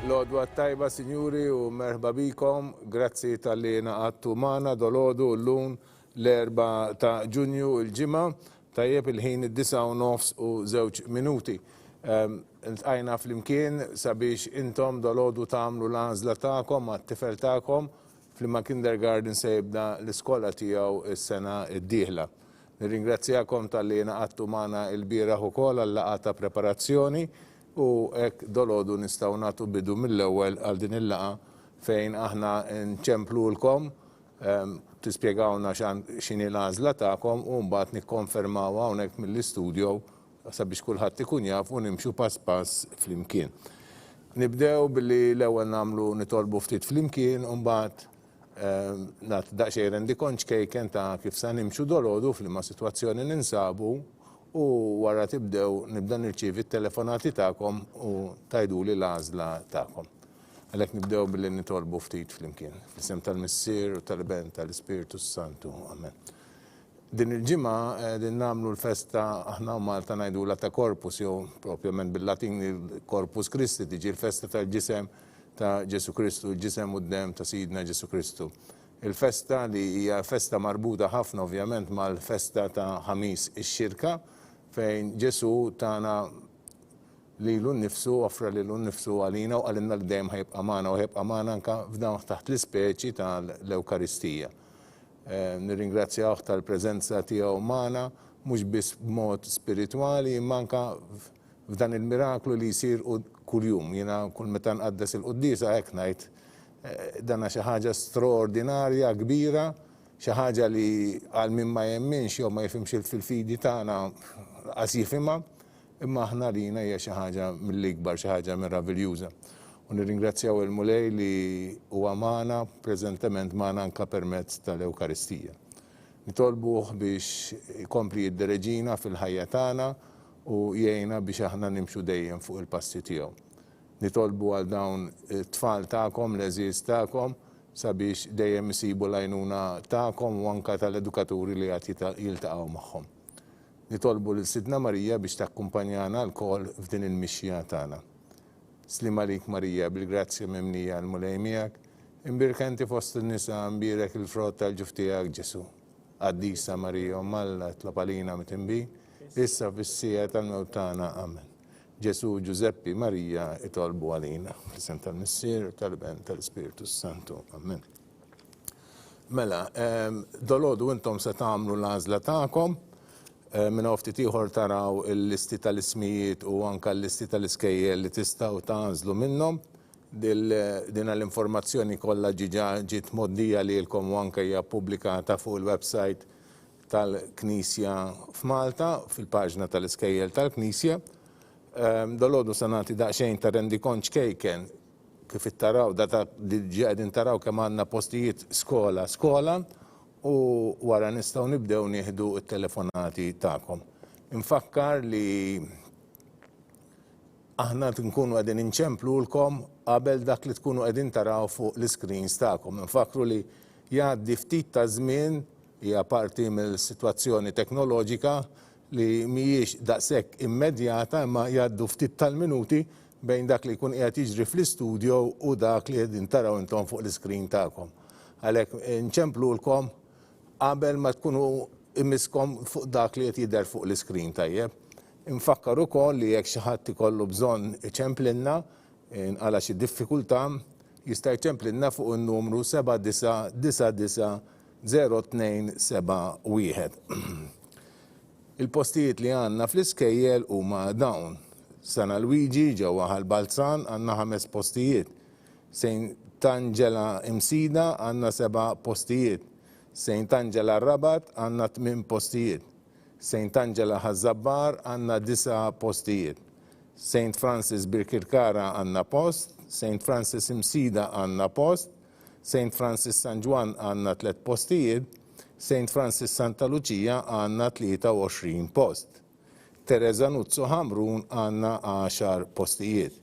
L-odwa tajba, sinjuri, u merħba bikom. Grazzi tal-li naqattu mana dolodu l-lum l-4 ta' Ġunju il-ġimma. Tajjeb il-ħin id-9:09 u 2 minuti. Għajna fl-imkien sabiex intom dolodu tamlu l-għazla ta'kom, għat-tifel ta'kom, fl-imma kindergarten se jibda l-iskola tijaw is-sena id-dieħla. Nirringrazzjakom tal-li naqattu mana il-biraħ ukoll għall-laqata preparazzjoni u hekk dolodu nistgħu nagħtu bidu mill-ewwel għal din il-laqa fejn aħna nċemplulkom tispjegawna x'inhi l-għażla tagħkom u mbagħad nikkonfermaw hawnhekk mill-istudju sabiex kulħadd ikun jaf u nimxu pass pass flimkien. Nibdew billi l-ewwel nagħmlu nitolbu ftit flimkien u mbagħad nagħt daqsxejn rendikont xkejken ta' kif se nimxu dolodu f'liema sitwazzjoni ninsabu u wara nibda nirċievi t-telefonati tagħkom u tajduli l-għażla tagħkom. Għalhekk nibdew billi nitolbu ftit flimkien. Fl-isem tal-Missier u tal-Ben tal-Ispiritu Santu. Amen. Din il-ġimgħa din nagħmlu l-festa aħna u Malta ngħidula ta' Corpus jew propjament bil-Latin Corpus Christi tiġi l-festa tal-ġisem ta' Ġesu Kristu, l-ġisem u d-dem ta' Sidna Ġesu Kristu. Il-festa li hija festa marbuta ħafna ovvjament mal-festa ta' Ħamis ix-Xirka fejn Ġesu tana lilu nnifsu, offra lilu nnifsu għalina u għalinna l-dejjem ħajbqa' magħna u ħajbqa' magħna anke f'dawn taħt l-ispeċi tal-Ewkaristija. Nirringrazzjawh tal-preżenza tiegħu magħna mhux biss b'mod spiritwali imma anke f'dan il-miraklu li jsir kuljum. Jiena kull meta nqaddes il-quddiesa hekk ngħid dan xi ħaġa straordinarja kbira, xi ħaġa li għal min ma jemminx jew ma jifhimx fil-fidi tagħna qas jifhimha, imma aħna lina hija xi ħaġa mill-ikbar, xi ħaġa meraviljuża. U nirringrazzjaw il-Mulej li huwa magħna preżentement magħna anke permezz tal-Ewkaristija. Nitolbuh biex ikompli jiddereġina fil-ħajja tagħna u jgħinna biex aħna nimxu dejjem fuq il-passi tiegħu. Nitolbu għal dawn it-tfal tagħkom, l-eżiż tagħkom, sabiex dejjem isibu l-għajnuna tagħkom u anke tal-edukaturi li qed jiltaqgħu magħhom. Nitolbu lil Sidna Marija biex takkumpanjana l-kol f'din il-mixja tagħna. Slim għalik Marija, bil-grazzja mimnija l-Mulej miegħek, imbirka inti fost in-nisa mbirek il-frott tal-ġuf tiegħek Ġesu. Qaddisa Marija Omm Alla tlab għalina mitinbi, issa fis-sija tal-mewt tagħna. Amen. Ġesu, Giuseppi, Marija itolbu għalina. Fl-isem tal-Missier u tal-Ben tal-Ispiritu Santu. Amen. Mela, dolodu intom se tagħmlu l-għażla tagħkom. Minn ftit ieħor taraw il-listi tal-ismijiet u anke l-listi tal-iskejjel li tistgħu tagħżlu minnhom. Din l-informazzjoni kollha ġiet moddija lilkom u anke hija ppubblikata fuq il-website tal-Knisja f'Malta fil-paġna tal-iskejjel tal-Knisja. Dolodu se nagħti daqsxejn ta' rendikont xkejken kif ittaraw data qegħdin taraw kemm għandna postijiet skola u wara nistgħu nibdew nieħdu t-telefonati tagħkom. Infakkar li aħna nkunu qegħdin inċemplulkom qabel dak li tkunu qegħdin taraw fuq l-screens tagħkom. Infakru li jgħaddi ftit ta' żmien hija parti mill-sitwazzjoni teknoloġika li mhijiex daqshekk immedjata imma jgħaddu ftit tal-minuti bejn dak li jkun qiegħed jiġri fl-istudju u dak li qegħdin taraw intom fuq l-iskrin tagħkom. Għalhekk inċemplulkom qabel ma tkunu immiskom fuq dak li qed jidher fuq l-iskrin tajjeb. Infakkar ukoll li jekk xi ħadd ikollu bżonn iċemplinna għal xi diffikultà jista' jċemplinna fuq in-numru 79902771. Il-postijiet li għandna fl-iskejjel huma dawn. Sana Luigi ġewwa Ħalbalzan għandna 5 postijiet. St. Angela Imsida għandna 7 postijiet. St. Angela Rabat għandna 8 postijiet. St. Angela Ħażabbar għandna 9 postijiet. St. Francis Birkirkara għandna post, St. Francis Imsida għandna post, St. Francis San Juan għandna 3 postijiet, St. Francis Santa Lucia għandna 23 post. Teresa Nuzzo Hamrun għandna 10 postijiet.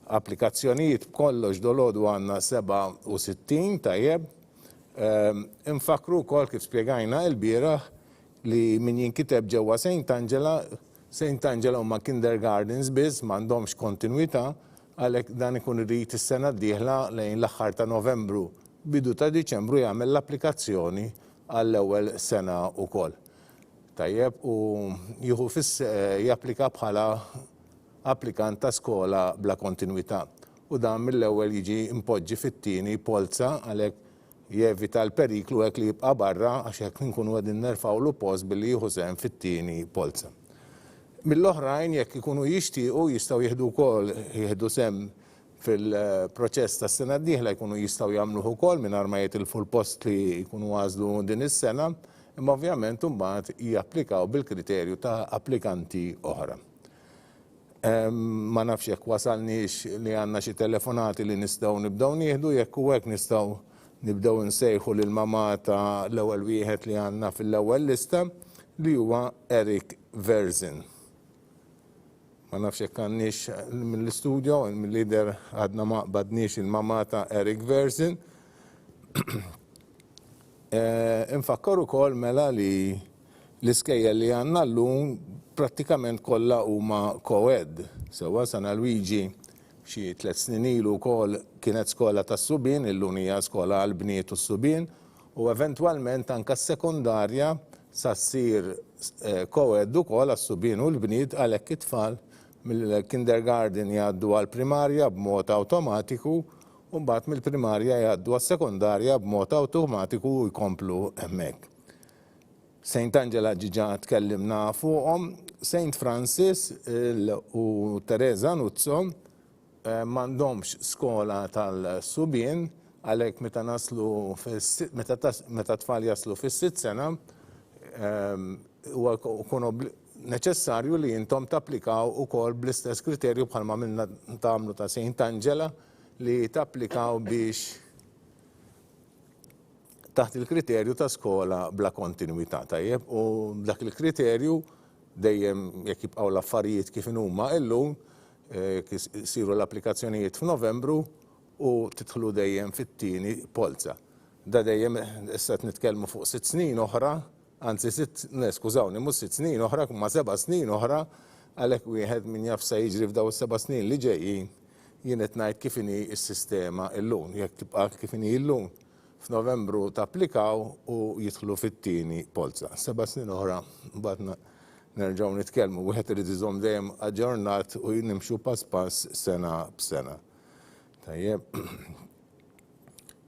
Applikazzjonijiet b'kollox dolodu għandna 67 tajjeb. Infakru wkoll kif spjegajna l-bieraħ li min jinkiteb ġewwa St. Angela huma kindergardens biss m'għandhomx kontinwità Għalhekk dan ikun irid is-sena d-dieħla lejn l-aħħar ta' Novembru, bidu ta' Diċembru jagħmel l-applikazzjoni għall-ewwel sena wkoll. Tajjeb, u jieħu japplika bħala applikant ta' skola bla kontinwità. U dan mill-ewwel jiġi impoġġi fit-tieni polza għalhekk jevita l-periklu hekk li jibqa' barra għax hekk nkunu qegħdin nerfgħulu post billi jieħu sehem fit-tieni polza. Mill-oħrajn jekk ikunu jixtiequ jistgħu jieħdu sehem fil-proċess tas-sena d-dieħla jkunu jistgħu jagħmluh ukoll mingħajr ma jitilfu l-post li jkunu għażlu din is-sena, imma ovvjament imbagħad japplikaw bil-kriterju ta' applikanti oħra. Ma nafx jekk wasalniex li għandna xi telefonati li nistgħu nibdew nieħdu, jekk hu hekk nistgħu nibdew nsejħu lil mamata l-ewwel wieħed li għandna fil-ewwel lista li huwa Eric Verzin. Ma nafx jekk għandniex mill-istudio, mill-lider għadna ma qbadniex il-mamata Eric Verzin. Infakkar ukoll mela li l-iskejjel li għandna llum prattikament kollha huma co-ed. Sewwa Sana Luigi xi 3 snin ilu wkoll kienet skola tas Subien, illum hija skola għall bniet u Subien, u eventwalment anke s-sekundarja sa ssir co-ed ukoll għas-Subien u l-bniet għalhekk it-tfal mill-kindergarten jgħaddu għall-primarja b'mod awtomatiku u mbagħad mill-primarja jgħaddu għas-sekundarja b'mod awtomatiku u jkomplu hemmhekk. St. Angela ġiġa tkellimna fuqhom, St. Francis u Teresa Nuzzo m'għandhomx skola tal-Subien għalhekk meta naslu meta tfal jaslu fis-6 sena huwa jkun neċessarju li intom tapplikaw ukoll bl-istess kriterju bħalma minna tagħmlu ta' St. Angela li tapplikaw biex taħt il-kriterju ta' skola bla kontinwità tajjeb u dak il-kriterju dejjem jekk jibqgħu l-affarijiet kif huma illum siru l-applikazzjonijiet f'Novembru u tidħlu dejjem fit-tieni polza. Da dejjem issa nitkellmu fuq 6 snin oħra, anzi skużawni, mhux 6 snin oħra, ma 7 snin oħra, għalhekk wieħed min jaf se jiġri f'daw is-7 snin li ġejjin jien qed ngħid kif inhi s-sistema llum. Jekk tibqa' kif inhi llum f'Novembru tapplikaw u jidħlu fit-tieni polza. 7 snin oħra mbagħad nerġgħu nitkellmu, wieħed irid iżomm dejjem aġġornat u nimxu pass pass sena b'sena. Tajjeb,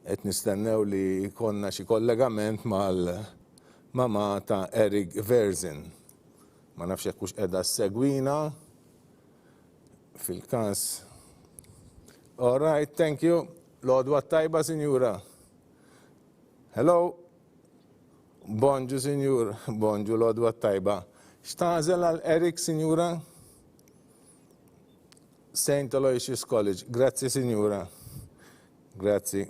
qed nistennew li jkollna xi kollegament mal-mama ta' Eric Verzin. Ma nafx jekk hux qiegħda ssegwina fil-każ. All right, thank you. Lodwa tajba, Sinjura. Hello. Bonġu, Sinjur. Bonġu, Lodwa tajba. X'tażel għal Eric, Sinjura? St. Aloysius College. Grazzi, Sinjura. Grazzi.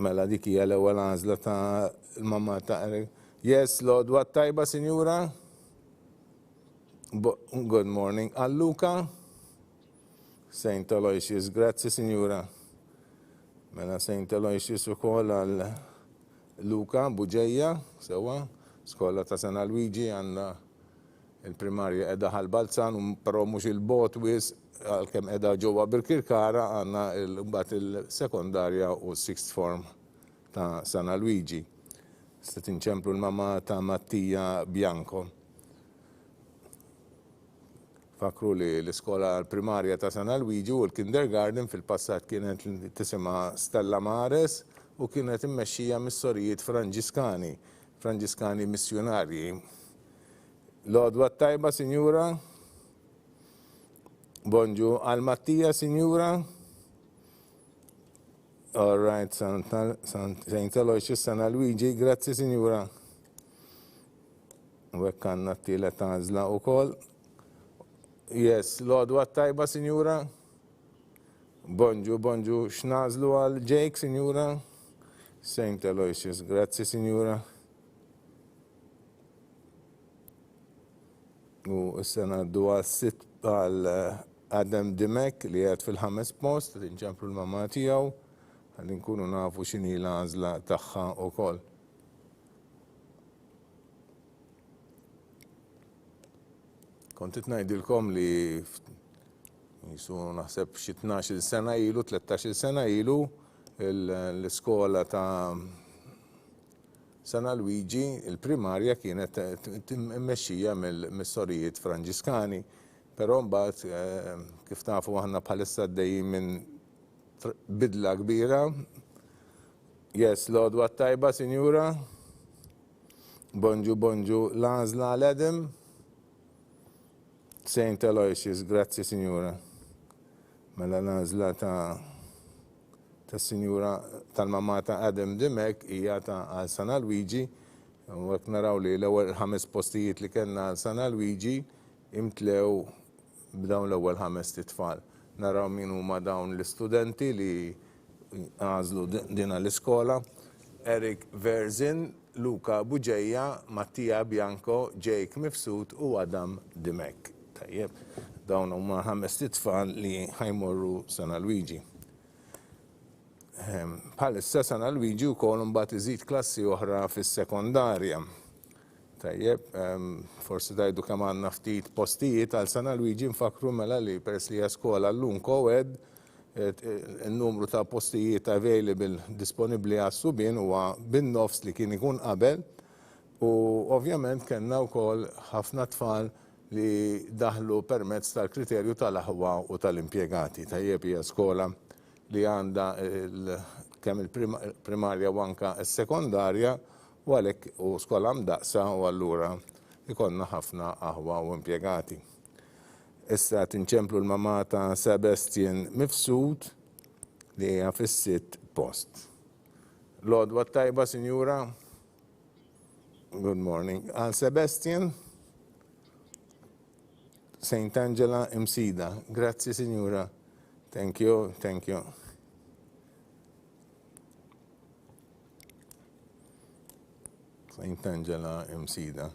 Mela dik hija l-ewwel għażla ta' l-mamma ta' Eric. Yes, Lodwa tajba, Sinjura. Good morning. Għal Luka? St. Aloysius, grazzi, Sinjura. Mela St. Aloysius ukoll għal Luka Buġejja, sewa. Skola ta' Sana Luigi għandna il-primarja qiegħda ħal-Balzan, però mhux il-bot wis għalkemm qiegħda ġewwa Birkirkara għandna mbagħad il-sekondarja u sixth form ta' Sana Luigi. Se tinċemplu l-mamma ta' Mattia Bianco. Fakru li l-iskola primarja ta' Sana Luigi u l-kindergarten fil-passat kienet tisimha Stella Mares u kienet immexxija mis-sorijiet Franġiskani missjonarji. Lodwa tajba, Sinjura. Bonġu għal Mattia, Sinjura. All right, St. Aloysius Sana Luigi, grazzi, Sinjura. U hekk għandna t-tielet għażla wkoll. Yes, Lodwa tajba, Sinjura. Bonġu, x'nażlu għal Jake, Sinjura. St. Aloysius, grazzi, Sinjura. U issa ngħaddu għal Adam Dimek li għed fil-5 post, tinċemplu l-mamma tiegħu, għalli nkunu nafu x'inhi l-għażla tagħha wkoll. Kont qed ngħidilkom li jisu naħseb xi 12 sena ilu, 13 sena ilu, l-iskola ta' San Luigi, il-primarja kienet immexxija mill-storijiet Franġiskani, però mbagħad kif tafu aħna bħalissa għaddejjin minn bidla kbira. Yes, l-għodwa tajba, Sinjura. Bonġu, l-għażla l-Edem. Saint Aloysius, grazzi, Sinjura. Mela l-għażla ta' Sinjura tal-mamma ta' Adam Dimek hija ta' għal San Luigi, u hekk naraw li l-ewwel 5 postijiet li kellna għal San Luigi imtlew b'dawn l-ewwel 5 titfal. Naraw min huma dawn l-istudenti li għażlu din l-iskola. Eric Verzin, Luca Buġeja, Mattia Bianco, Jake Mifsud u Adam Dimek. Tajjeb, dawn huma 5 titfal li ħajmorru San Luigi. Bħalissa San Luigi wkoll mbagħad iżid klassi oħra fis-sekondarja. Tajjeb, forsi tajdu kemm għandna ftit postijiet għal San Luigi, nfakru mela li peress li hija skola llum co-ed, il-numru ta' postijiet available disponibbli għas Subien huwa bin-nofs li kien ikun qabel, u ovvjament kellna wkoll ħafna tfal li daħlu permezz tal-kriterju tal-aħwa u tal-impjegati. Tajjeb hija skola li għandha kemm il-primarja u anke s-sekondarja u għalhekk u skola mdaqsa u allura ikollna ħafna aħwa u impjegati. Issa tinċemplu l-mamma ta' Sebastian Mifsud li hija fis-sitt post. L-għodwa tajba, Sinjura. Good morning. Għal Sebastian, St. Angela Msida. Grazzi, Sinjura. Thank you. St. Angela Msida.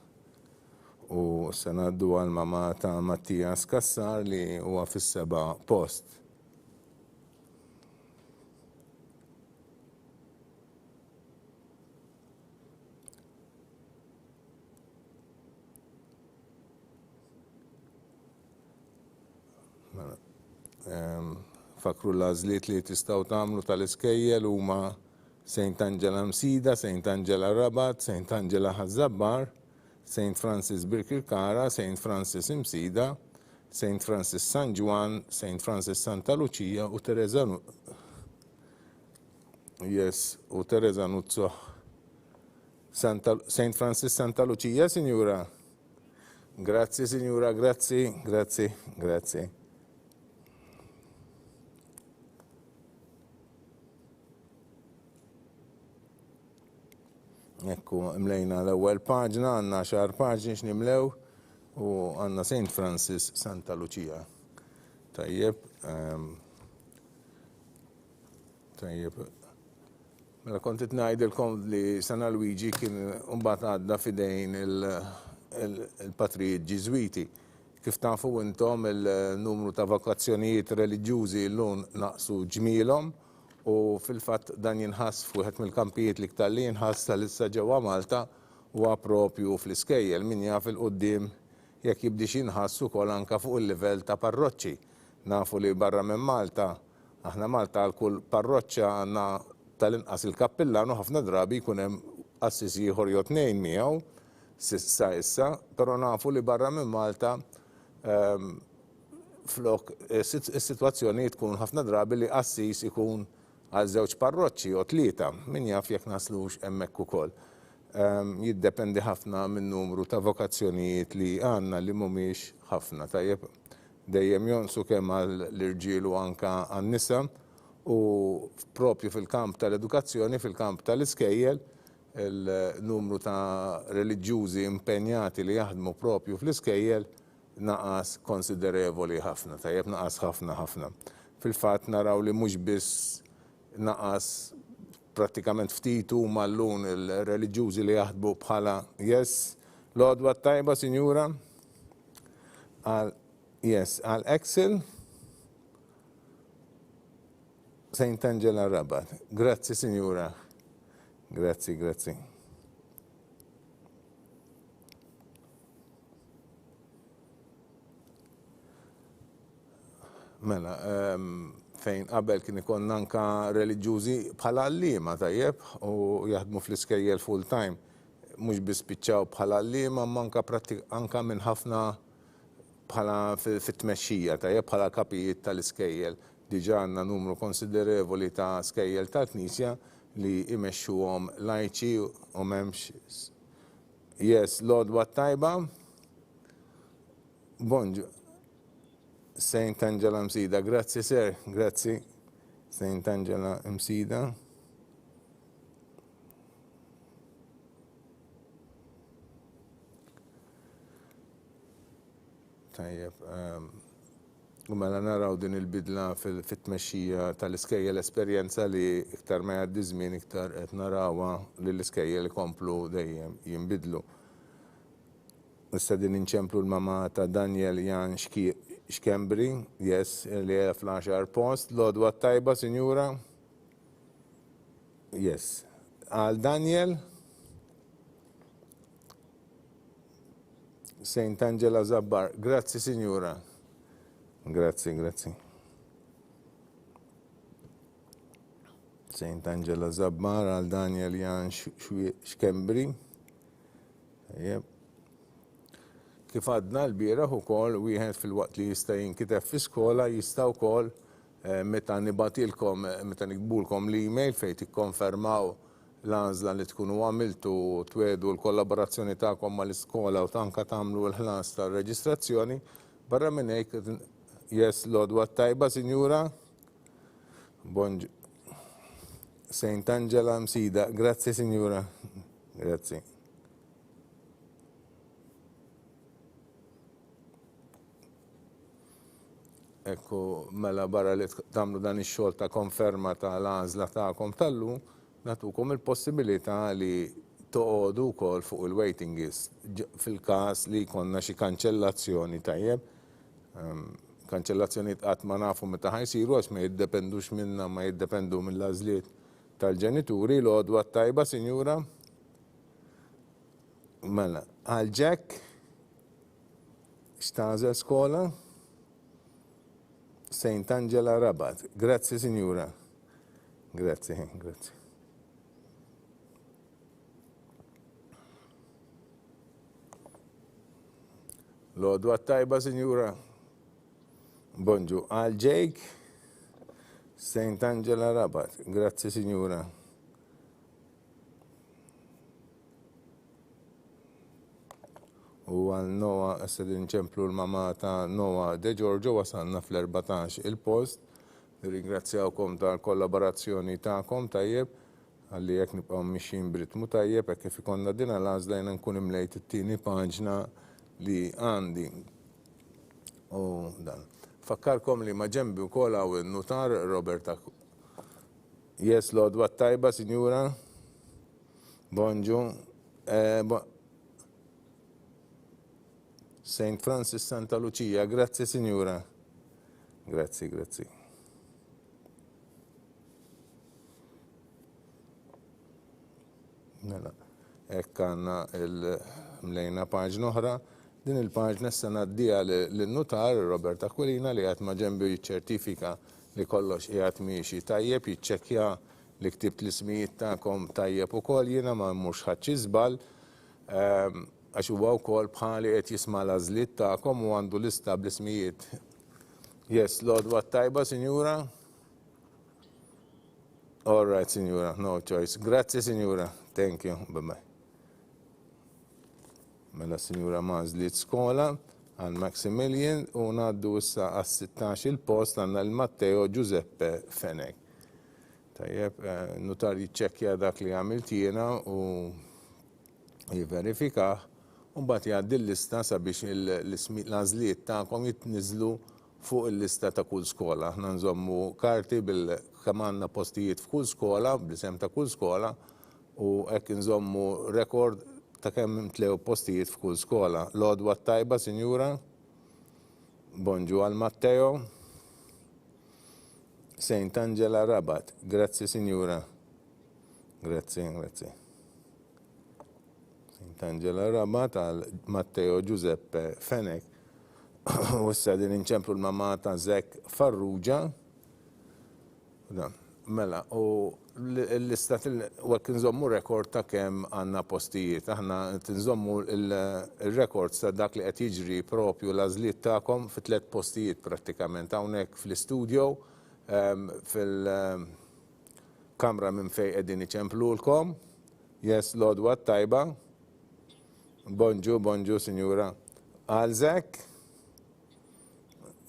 U se ngħaddu għal mama ta' Mattias Kassar li huwa fis-7 post. Fakru l-għażliet li tistgħu tagħmlu tal-iskejjel huma St. Angela Msida, St. Angela Rabat, St. Angela Ħażabbar, St. Francis Birkirkara, St. Francis Msida, St. Francis San Juan, St. Francis Santa Lucia u Teresa Nuzzo. St. Francis Santa Lucia, Signora. Grazie, Signora, grazie. Ekku, mlejna l-ewwel paġna, għandna xar paġni x'nimlew u għandna St. Francis Santa Lucia. Tajjeb. Mela kont qed ngħidilkom li San Luigi kien mbagħad għadda fidejn il-patrijiet Ġiżwiti. Kif tafu intom il-numru ta' vokazzjonijiet reliġjużi llum naqsu ġmielhom, u fil-fatt dan jinħass wieħed mill-kampijiet li ktar li jinħass tal-issa ġewwa Malta huwa proprju fl-iskejjel min jaf il-qudiem jekk jibdix jinħass ukoll anke fuq il-livell ta' parroċċi. Nafu li barra minn Malta, aħna Malta għal kull parroċċja għandna tal-inqas il-kappillan u ħafna drabi jkun hemm assis ieħor jew tnejn miegħu issa, però nafu li barra minn Malta flok is-sitwazzjoni tkun ħafna drabi li assis ikun għal żewġ parroċċi u 3, min jaf jekk naslux hemmhekk ukoll. Jiddependi ħafna min-numru ta' vokazzjonijiet li għandna li mhumiex ħafna. Tajjeb dejjem jonsu kemm għall-irġiel u anke għan-nisa u propju fil-kamp tal-edukazzjoni, fil-kamp tal-iskejjel, il-numru ta' reliġjużi impenjati li jaħdmu propju fl-iskejjel naqas konsiderevoli ħafna. Tajjeb naqas ħafna. Fil-fatt naraw li mhux biss naqas prattikament ftit huma llum il-reliġjużi li jaħdmu bħala l-għodwa tajba, Sinjura. Għal Excel St. Angela Rabat. Grazzi, Sinjura. Grazzi. Mela, fejn qabel kien ikun anka reliġjużi bħala għalliema tajjeb u jaħdmu fl-iskejjel full time. Mhux biss spiċċaw bħala għalliema, manka anka minn ħafna bħala fit-tmexxija tajjeb bħala kapijiet tal-iskejjel. Diġà għandna numru konsiderevoli ta' skejjel tal-Knisja li imexxuhom lajċi u m'hemmx. Yes, Lodwa tajba. Bonġu. Saint Angela Msida, grazzi sir, grazzi. Saint Angela Msida. Tajjeb, u mela naraw din il-bidla fit-tmexxija tal-iskejjel esperjenza li iktar ma jgħaddi żmien iktar qed narawha li l-iskejjel ikomplu dejjem jinbidlu. Issa din inċemplu l-mama ta' Daniel Jan Xkembri, yes, li hija fl-10 post. Lodwa tajba, sinjura? Yes. Għal Daniel? Saint Angela Zabbar. Grazzi, sinjura. Grazzi, grazzi. Saint Angela Zabbar għal Daniel Jan Xkembri. Yep. Kif għadna l-bieraħ ukoll wieħed fil-waqt li jista' jinkiteb fi skola jista' wkoll meta nibatilkom, meta nikbulkom l-email fejn tikkonfermaw l-għażla li tkunu għamiltu twedu l-kollaborazzjoni tagħkom mal-iskola u tanka tagħmlu l-ħlas tar-reġistrazzjoni, barra minn hekk yes Lodwa tajba, sinjura. Bonġ. Saint Angela Msida, grazzi sinjura. Grazzi. Ekku, mela barra li tagħmlu dan ix-xogħol ta' konferma tal-għażla tagħkom tal-lum, nagħtukom il-possibilità li toqgħodu wkoll fuq il-waiting list fil-każ li jkollna xi kanċellazzjoni tajjeb. Kanċellazzjonijiet qatt ma nafu meta ħajsiru għax ma jiddependux minna, ma jiddependu mill-għażliet tal-ġenituri. L-għodwa tajba, sinjura. Mela, għal Jack x'tażel skola? Saint Angela Rabat. Grazzi, signora. Grazzi, grazzi. Lodwa tajba, signora. Bonġu. Għal Jake. Saint Angela Rabat. Grazzi, signora. U għal Noa, s-sedin ċemplu l-mama ta' Noa De Giorgio wasanna fl-14 il-post. Ringrazzjawkom tal-kollaborazzjoni ta'kom tajjeb, għalli jek nibqaw mixin b'ritmu tajjeb, jek kif ikonna dina l-għazla jena nkun imlejt it-tini paġna li għandi. U dan. Fakkarkom li maġembi u kola u n-notar Roberta. Yes, Lodwa tajba, signora. Bonġu. Saint Francis Santa Lucia, grazie signora. Grazie, grazie. Mela, hekk għandna mlejna paġna oħra. Din il-paġna issa ngħaddiha lin-notar Roberta Aquilina li qed ma' ġenbi jiċċertifika li kollox qiegħed miexi tajjeb, jiċċekkja li ktibt l-ismijiet tagħkom tajjeb ukoll jiena ma mmurx ħadd xi żball. Għax huwa wkoll bħali qed jisma' l-għażliet tagħkom u għandu lista bl-ismijiet. Yes, Lodwa tajba, signora. All right, signora, no choice. Grazie, signora. Thank you. Bye-bye. Mela, signora mażliet skola għal Maximilian u ngħaddu issa għas-16 il-post għandna l-Matteo Giuseppe Fenek. Tajjeb, notar jiċċekkja dak li għamilt jiena u jiverifikaħ. Mbagħad jgħaddi l-lista sabiex l-għażliet tagħkom jitniżlu fuq il-lista ta' kull skola. Aħna nżommu karti kemm għandna postijiet f'kull skola, bl-isem ta' kull skola, u hekk nżommu rekord ta' kemm imtlew postijiet f'kull skola. Lodwa tajba, sinjura. Bonġu għal Matteo. Saint Angela Rabat. Grazzi, sinjura. Grazzi, grazzi. Angela Rabat għal Matteo Giuseppe Fenek. U issa din inċemplu l-mamma ta' Zek Farrugia. Mela, u l-istat għek nżommu rekord ta' kem għanna postijiet. Aħna tinżommu il-rekords ta' dak li qed jiġri propju l-għażliet tagħkom fi 3 postijiet prattikament. Hawnhekk fl-istudio, fil-kamra minn fejn qegħdin iċemplulkom. Yes, l-odwa tajba. Bonġu, sinjura. Għalżek.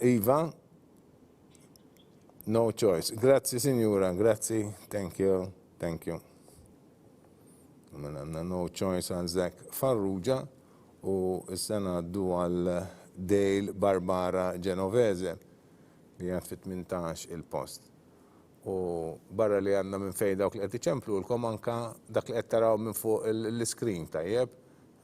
Iva. No choice. Grazzi, signora. Grazzi. Thank you. No choice għal Zek Farrugia u s-sena għaddu għal Dale Barbara Genovese li għad fit-18 il-post. U barra li għanna minn fej dawk li għed iċemplu l-kom anka dak li għed taraw minn fuq l-screen tajjeb,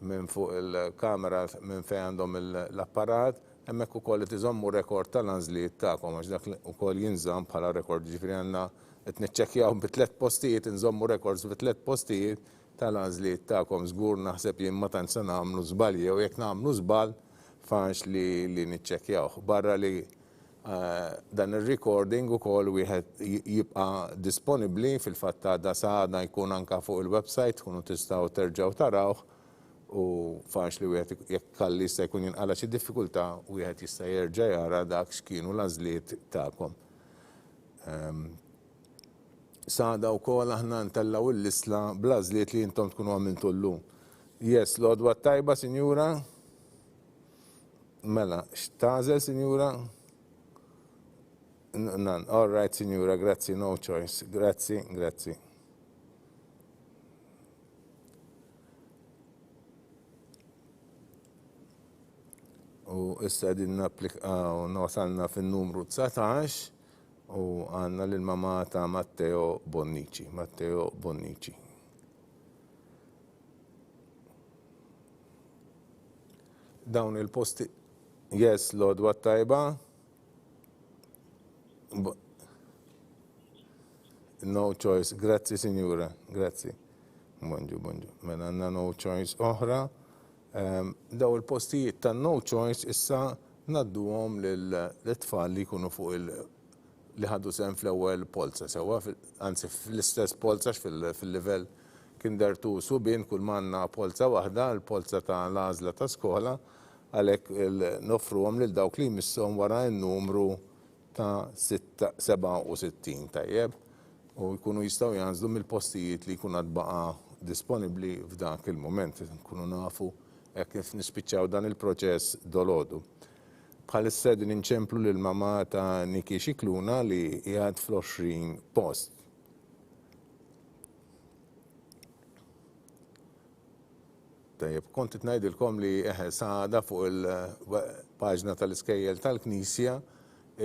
minn fuq il-kamera minn fej għandhom l-apparat. Hemmhekk ukoll qed iżommu rekord tal-għażliet tagħkom għax dak ukoll jinżamm bħala rekord, ġifieri għandna qed niċċekkjaw bi 3 postijiet, inżommu rekords bi 3 postijiet tal-għażliet tagħkom. Żgur naħseb jien ma tantx se nagħmlu żball jew jekk nagħmlu żball faċ li niċċekkjaw. Barra li dan ir-recording ukoll wieħed jibqa' disponibbli fil-fatt għadha saħda jkun anke fuq il-website tkunu tistgħu terġgħu tarawh. U faċ li wieħed jekk kalli jista' jkun jinqala xi diffikultà wieħed jista' jerġa' jara dak x'kienu l-għażliet tagħkom. Sada wkoll aħna ntellaw il-lisla bl-għażliet li intom tkunu għamiltu llum. Yes, l-għodwa tajba, sinjura. Mela, x'tażel, sinjura? None. All right, sinjura, grazzi, no choice. Grazzi. U issa din wasalna fin-numru 19 u għandna lill-mamma ta' Matteo Bonnici. Dawn il-posti. Yes, l-għodwa tajba. No choice. Grazzi, signora. Grazzi. Bonġu. Mela għandna no choice oħra. Daw il-postijiet ta' no choice issa nadduhom l-tfal li jkunu fuq li ħaddu sehem fl-ewwel polza sewwa, anzi fl-istess polza fil-livell kinder 2 Subien kull manna polza waħda, l-polza ta' l-għażla ta' skola, għalhekk nofruhom lil dawk li jmisshom wara n-numru ta' 67 tajjeb u jkunu jistgħu janżlu mill-postijiet li jkunu baqa' disponibbli f'dak il-mument, nkunu nafu kif nispiċċaw dan il-proċess dolodu. Bħalissa din inċemplu lill-mamma ta' Niki Xikluna li qiegħed fl-20 post. Tajjeb, kont ngħidilkom li saħda fuq il-paġna tal-iskejjel tal-Knisja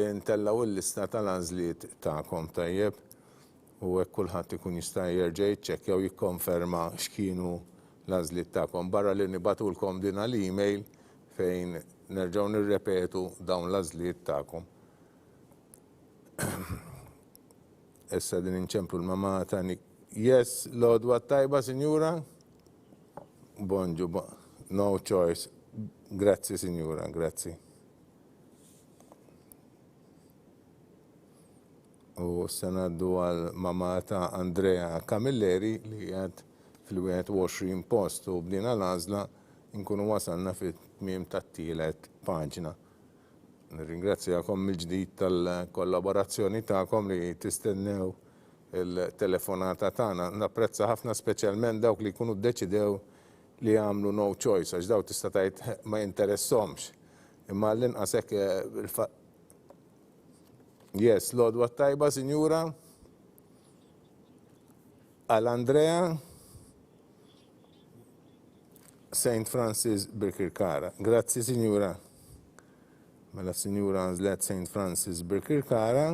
intellaw il-lista tal-għażliet tagħkom tajjeb u hekk kulħadd ikun jista' jerġa' jiċċekkja u jikkonferma x'kienu l-għażliet tagħkom. Barra li nibatulkom din għall-email fejn nerġgħu nirrepetu dawn l-għażliet tagħkom. Issa din inċemplu l-mamma ta' Yes, l-għodwa tajba, sinjura? Bonġu, no choice. Grazzi, sinjura, grazzi. U s-sanaddu għal-mamma ta' Andrea Camilleri li għad fil-21 post u bdina l-għażla nkunu wasalna fit-tmiem tat-tielet paġna. Nirringrazzjakom mill-ġdid tal-kollaborazzjoni tagħkom li tistennew il-telefonata tagħna. Napprezza ħafna speċjalment dawk li jkunu ddeċidew li għamlu no choice għax dawk tista' tgħid ma jinteressahomx. Imma l-inqas hekk Yes, l-għodwa tajba, sinjura. Għal-Andrea St. Francis Birkirkara. Grazzi, sinjura. Mela sinjura għażlet St. Francis Birkirkara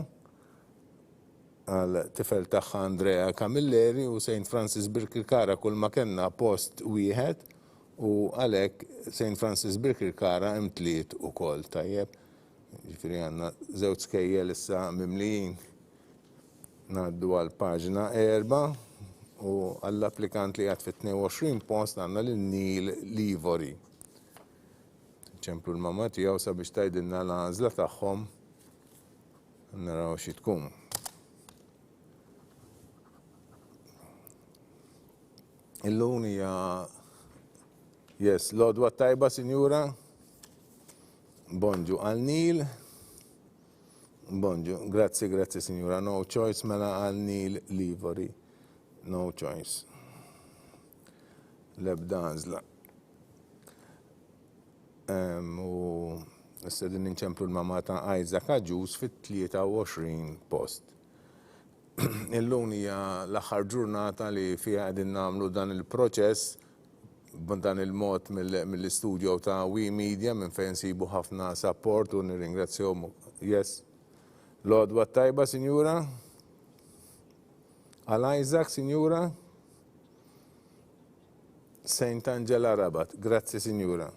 għal tifel tagħha Andrea Camilleri u St. Francis Birkirkara kull ma kellna post wieħed u għalhekk St. Francis Birkirkara hemm tliet ukoll tajjeb. Ġifieri għandna żewġ skejjel issa mimlijin. Ngħaddu għal paġna 4 u għall-applikant li għad fit-22 post għandna lil Neil Livori. nċemplu l-mamma tiegħu sabiex tgħidilna l-għażla tagħhom. Naraw xi tkun. Illum hija l-għodwa tajba, Sinjura. Bonġu għal-Nil. Bonġu, grazzi, Sinjura. No choice mela għal-Nil Livery. No choice. L-ebda għażla. U s-sedin ninċemplu l-mamma ta' Isaac Aġus fit-23 post. Illum hija l-aħħar ġurnata li fiha qegħdin nagħmlu dan il-proċess b'dan il-mod mill-istudio ta' We Media minn fejn nsibu ħafna support u nirringrazzjahom. Yes. L-għodwa tajba, Sinjura. Għal Isaac, Sinjura. Saint Angela Rabat. Grazzi, Sinjura.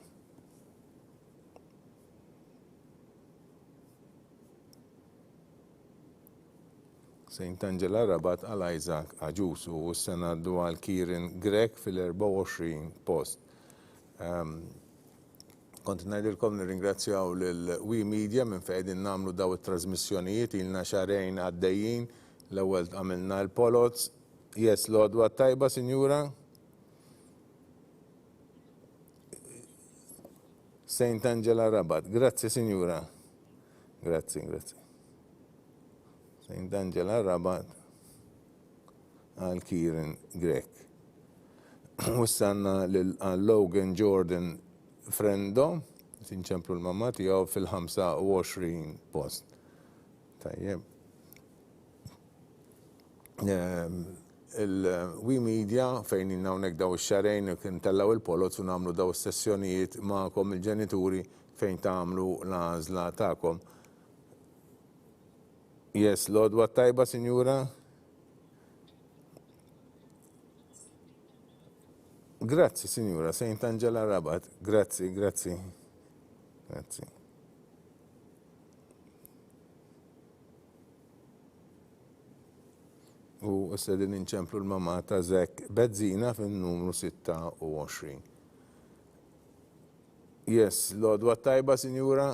Saint Angela Rabat għal Isaac Aġus u s-sena għaddu għal Kieran Grek fil-24 post. Kont ngħidilkom nirringrazzjaw lil-We Media minn fejn qegħdin nagħmlu daw it-trasmissjonijiet ilna xahrejn għaddejjin. L-ewwel għamilna l-polots. Yes, l-għodwa tajba, Sinjura. Saint Angela Rabat. Grazzi, Sinjura. Grazzi. Saint Angela Rabat għal Kieran Grek. U s-sanna l-Logan Jordan Frendo, sinċemplu l-mamma tiegħu fil-25 post. Tajjeb. Il-We Media fejn hawnhekk daw ix-xarejn kien tellaw il-polots u nagħmlu daw is-sessjonijiet magħkom il-ġenituri fejn tagħmlu l-għażla tagħkom. Yes, l-għodwa tajba, Sinjura. Grazzi, Sinjura. Saint Angela Rabat. Grazzi. U s-sedin inċemplu l-mamma ta' Zek Bezzina fin-numru 26. Yes, l-għodwa tajba, Sinjura.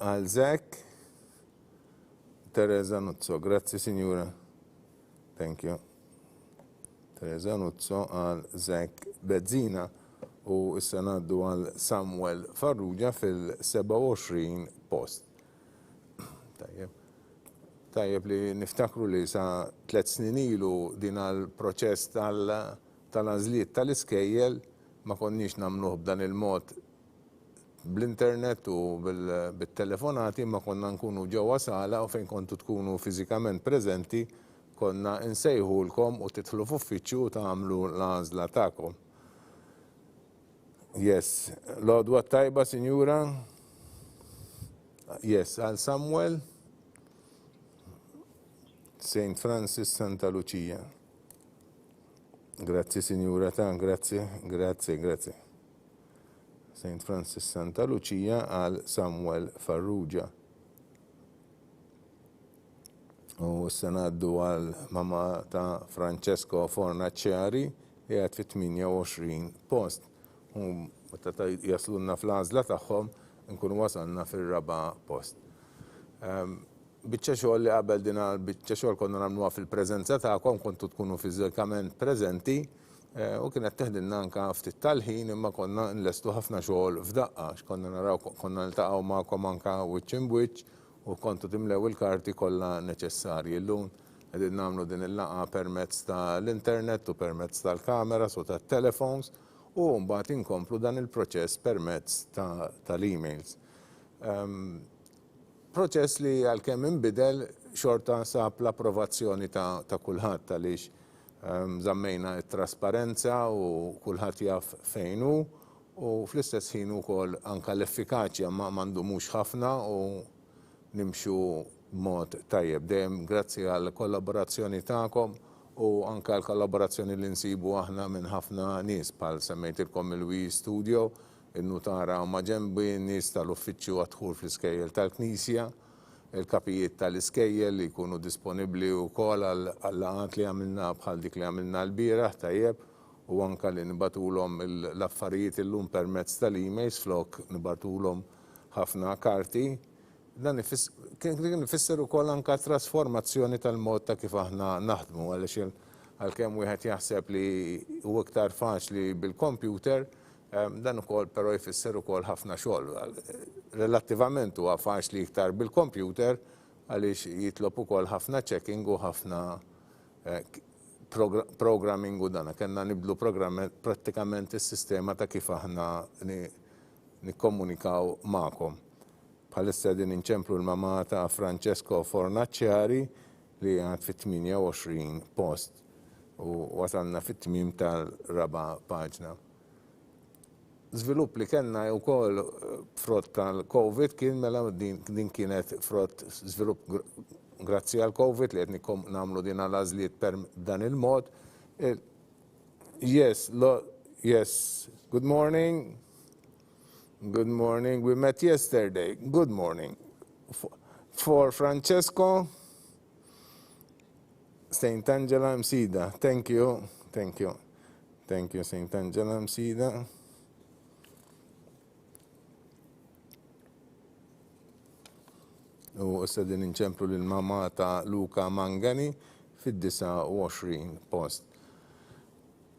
Għal Zek. Teresa Nuzzo, grazzi, Sinjura. Thank you. Teresa Nuzzo għal Zek Bezzina u issa ngħaddu għal Samuel Farrugia fil-27 post. Tajjeb li niftakru li sa 3 snin ilu din għal-proċess tal-għażliet tal-iskejjel ma konniex nagħmluh b'dan il-mod bl-internet u bil-telefonati ma konna nkunu ġewwa sala u fejn kontu tkunu fiżikament preżenti konna nsejħulkom u titħlu f'uffiċċju u tagħmlu l-għażla tagħkom. Yes, l-għodwa tajba, Sinjura. Yes, għal Samuel. Saint Francis Santa Lucia. Grazzi, Sinjura grazzi. Saint Francis Santa Lucia għal Samuel Farrugia. U s-sanaddu għal mamma ta' Francesco Fornaciari jgħat fit-28 post. U meta jaslunna fl-għażla tagħhom nkunu wasalna fir-4 post. Biċċa xogħol li qabel din biċċa xogħol konna nagħmluha fil-preżenza tagħkom kontu tkunu fiżikament preżenti. U kienet teħdilna anke ftit tal-ħin imma konna nlestu ħafna xogħol f'daqqa konna naraw konna niltaqgħu magħkom anke wiċċ in wiċċ u kontu timlew il-karti kollha neċessarji. Llum qegħdin nagħmlu din il-laqgħa permezz tal-internet u permezz tal-kameras u tat-telefons u mbagħad inkomplu dan il-proċess permezz tal-emails. Proċess li għalkemm inbidel xorta sab l-approvazzjoni ta' kulħadd għaliex żammejna t-trasparenza u kulħadd jaf fejn hu u fl-istess ħin ukoll anke l-effikaċja ma m'għandhomux ħafna u nimxu b'mod tajjeb. Dejjem grazzi għall kollaborazzjoni tagħkom u anke għall kollaborazzjoni li nsibu aħna minn ħafna nies bħal semmejtilkom il-We Studio, in-nutara ma' ġenbi n-nies tal-uffiċċju għadħul fl-iskejjel tal-Knisja, il-kapijiet tal-iskejjel li jkunu disponibbli wkoll għall-laqgħat li għamilna bħal dik li għamilna l-bieraħ tajjeb u anka li nibatulhom l-affarijiet illum permezz tal-emails flok nibatulhom ħafna karti. Dan kien ifisser ukoll anke trasformazzjoni tal-mod ta' kif aħna naħdmu għaliex għalkemm wieħed jaħseb li huwa iktar faċli bil-computer, dan ukoll però jfisser ukoll ħafna xogħol. Relattivament huwa faċli iktar bil-computer għaliex jitlob ukoll ħafna checking u ħafna programming u dana. Kellna nibdlu prattikament is-sistema ta' kif aħna nikkomunikaw magħkom. Bħalissa din inċemplu l-mama ta' Francesco Fornaciari li għad fit-28 post u wasalna fit-tmim tal-raba paġna. Żvilupp li kellna wkoll frott tal-Covid kien mela din kienet frott żvilupp grazzi għal Covid li qed nagħmlu din għal-għażliet per dan il-mod. Yes, good morning. Good morning. We met yesterday. Good morning. For Francesco, St. Angela Msida. Thank you. Thank you. Thank you, St. Angela Msida. U issa din inċemplu l-mama ta' Luca Mangani fid-29 post.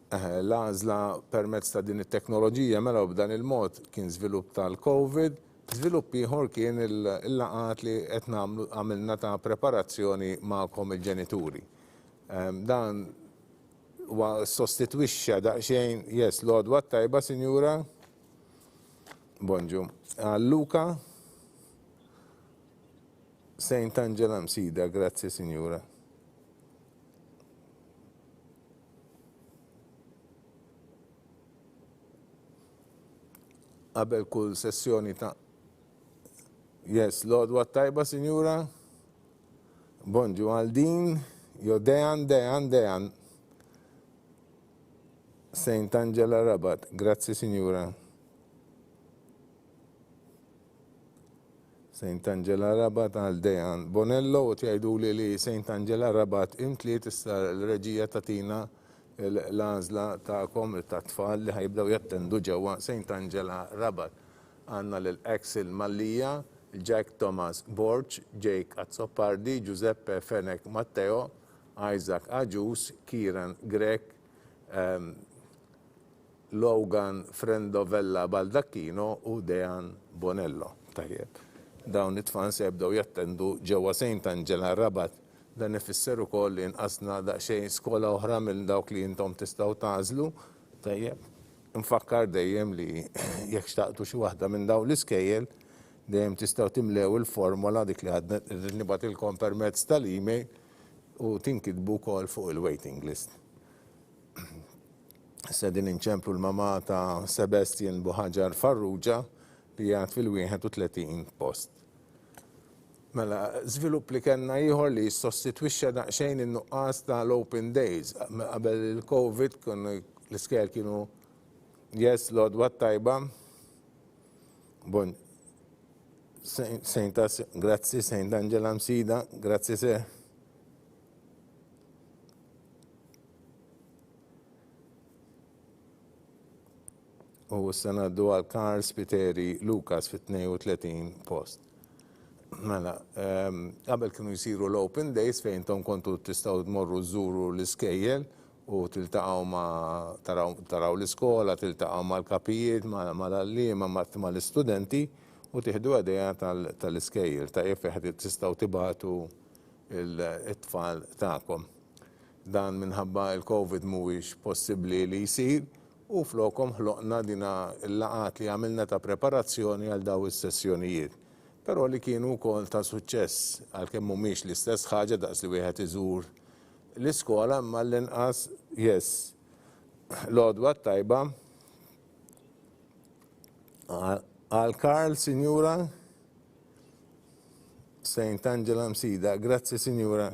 L-għażla permezz ta' din it-teknoloġija mela b'dan il-mod kien żvilupp tal-Covid, żvilupp ieħor kien il-laqgħat li qed għamilna ta' preparazzjoni magħkom il-ġenituri. Dan huwa sostitwixxa daqsxejn yes, l-għodwa tajba, Sinjura. Bonġu. Luca St. Angela Msida, grazzi Sinjura. Qabel kull sessjoni ta' yes, l-għodwa tajba Sinjura. Bonġu għal din, jo Dejan. St. Angela Rabat, grazzi Sinjura. St. Angela Rabat għal Dejan Bonello u tjajdu li St. Angela Rabat imtliet issa l-reġija tatina l-għażla ta'kom ta' tfal li ħajibdaw jattendu ġewwa St. Angela Rabat. Għandna l-Axel Mallija, Jack Thomas Borch, Jake Azzopardi, Giuseppe Fenek Matteo, Isaac Agius, Kieran Grek, Logan Frendovella Baldacchino u Dejan Bonello. Tajjeb. Dawn it-tfal se jibdew jattendu ġewwa St. Angela Rabat. Dan ifisser ukoll li nqasna daqsxejn skola oħra minn dawk li intom tistgħu tagħżlu. Tajjeb. Nfakkar dejjem li jekk xtaqtu xi waħda minn dawn l-iskejjel, dejjem tistgħu timlew il-formola dik li għadna nibatilkom permezz tal-email u tinkitbu wkoll fuq il-waiting list. Issa din inċemplu l-mama ta' Sebastian Buħaġar Farrugia li għad fil-31 post. Mela, żvilupp li kellna ieħor li jissostitwixxa daqsxejn in-nuqqas tal-open days. Qabel il-Covid l-iskejjel kienu yes, l-għodwa tajba. Bon, grazzi, St. Angela Msida, grazzi se. U s-sanaddu għal Karl Spiteri Lukas fit-32 post. Mela, qabel kienu jisiru l-Open Days fejn tom kontu tistaw tmorru żuru l-iskejjel u tiltaqgħu ma' taraw l-iskola, tiltaqgħu mal-kapijiet, mal-allima, mal-istudenti u tieħdu għadeja tal-iskejjel ta' jefeħed tistaw tibatu it-tfal tagħkom. Dan minħabba il-Covid mhuwiex possibbli li jsir u flokom ħloqna dina l-laqat li għamilna ta' preparazzjoni għal daw is-sessjonijiet. Però li kienu wkoll ta' suċċess għalkemm mhumiex l-istess ħaġa daqs li wieħed iżur l-iskola imma l-inqas yes. L-għodwa tajba għal Karl Sinjura St. Angela Msida. Grazzi Sinjura.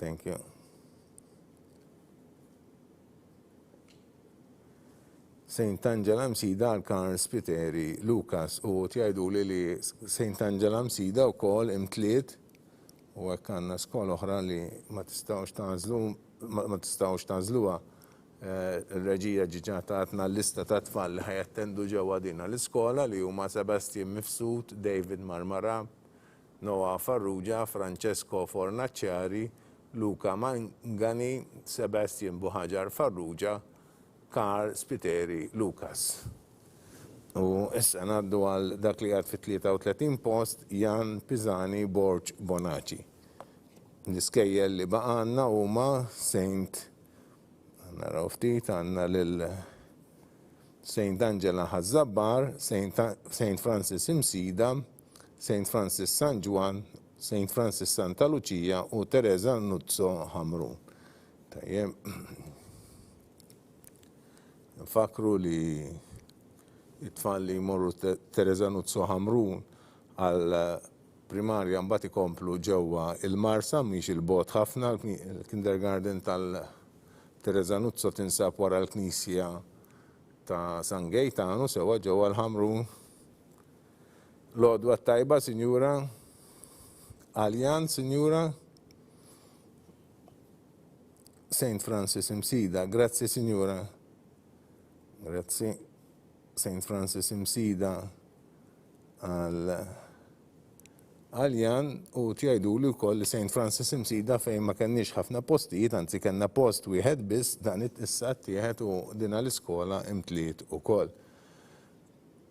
Thank you. St. Angela Msida għal Karl Spiteri Lukas u tjajdu li St. Angela Msida wkoll imtliet u hekk għandna skola oħra li ma tistgħux tażluha Il-reġija ġiġa tatna l-lista ta' tfal li ħajattendu ġewwa dina l-iskola li huma Sebastian Mifsud, David Marmara, Noa Farrugia, Francesco Fornaciari, Luca Mangani, Sebastian Buħaġar Farrugia, Karl Spiteri Lucas. U issa ngħaddu għal dak li għad fit-33 post Jan Pisani Borġ Bonaci. L-iskejjel li baqanna huma Saint naraw ftit għandna lil Saint Angela Ħazzabbar, Saint Francis Imsida, Saint Francis San Juan, Saint Francis Santa Lucia u Teresa Nuzzo Hamrun. Tajjem. Fakru li it-tfal li jmorru Teresa Nuzzo Hamrun għal primarja mbagħad ikomplu ġewwa il-Marsa mhix il-bot ħafna il-kindergarten Teresa Nuzzo tinsab wara l-Knisja ta' San Gaetano sewa ġewwa l-Ħamrun. L-għodwa tajba, Sinjura. Aljan, Sinjura. Saint Francis Imsida, grazzi Sinjura. Grazzi. Saint Francis Imsida Aljan u tjajdu li wkoll Saint Francis Imsida fejn ma kenniex ħafna postijiet, anzi kellna post wieħed biss dan issa ttieħed u dina l-iskola imtliet ukoll.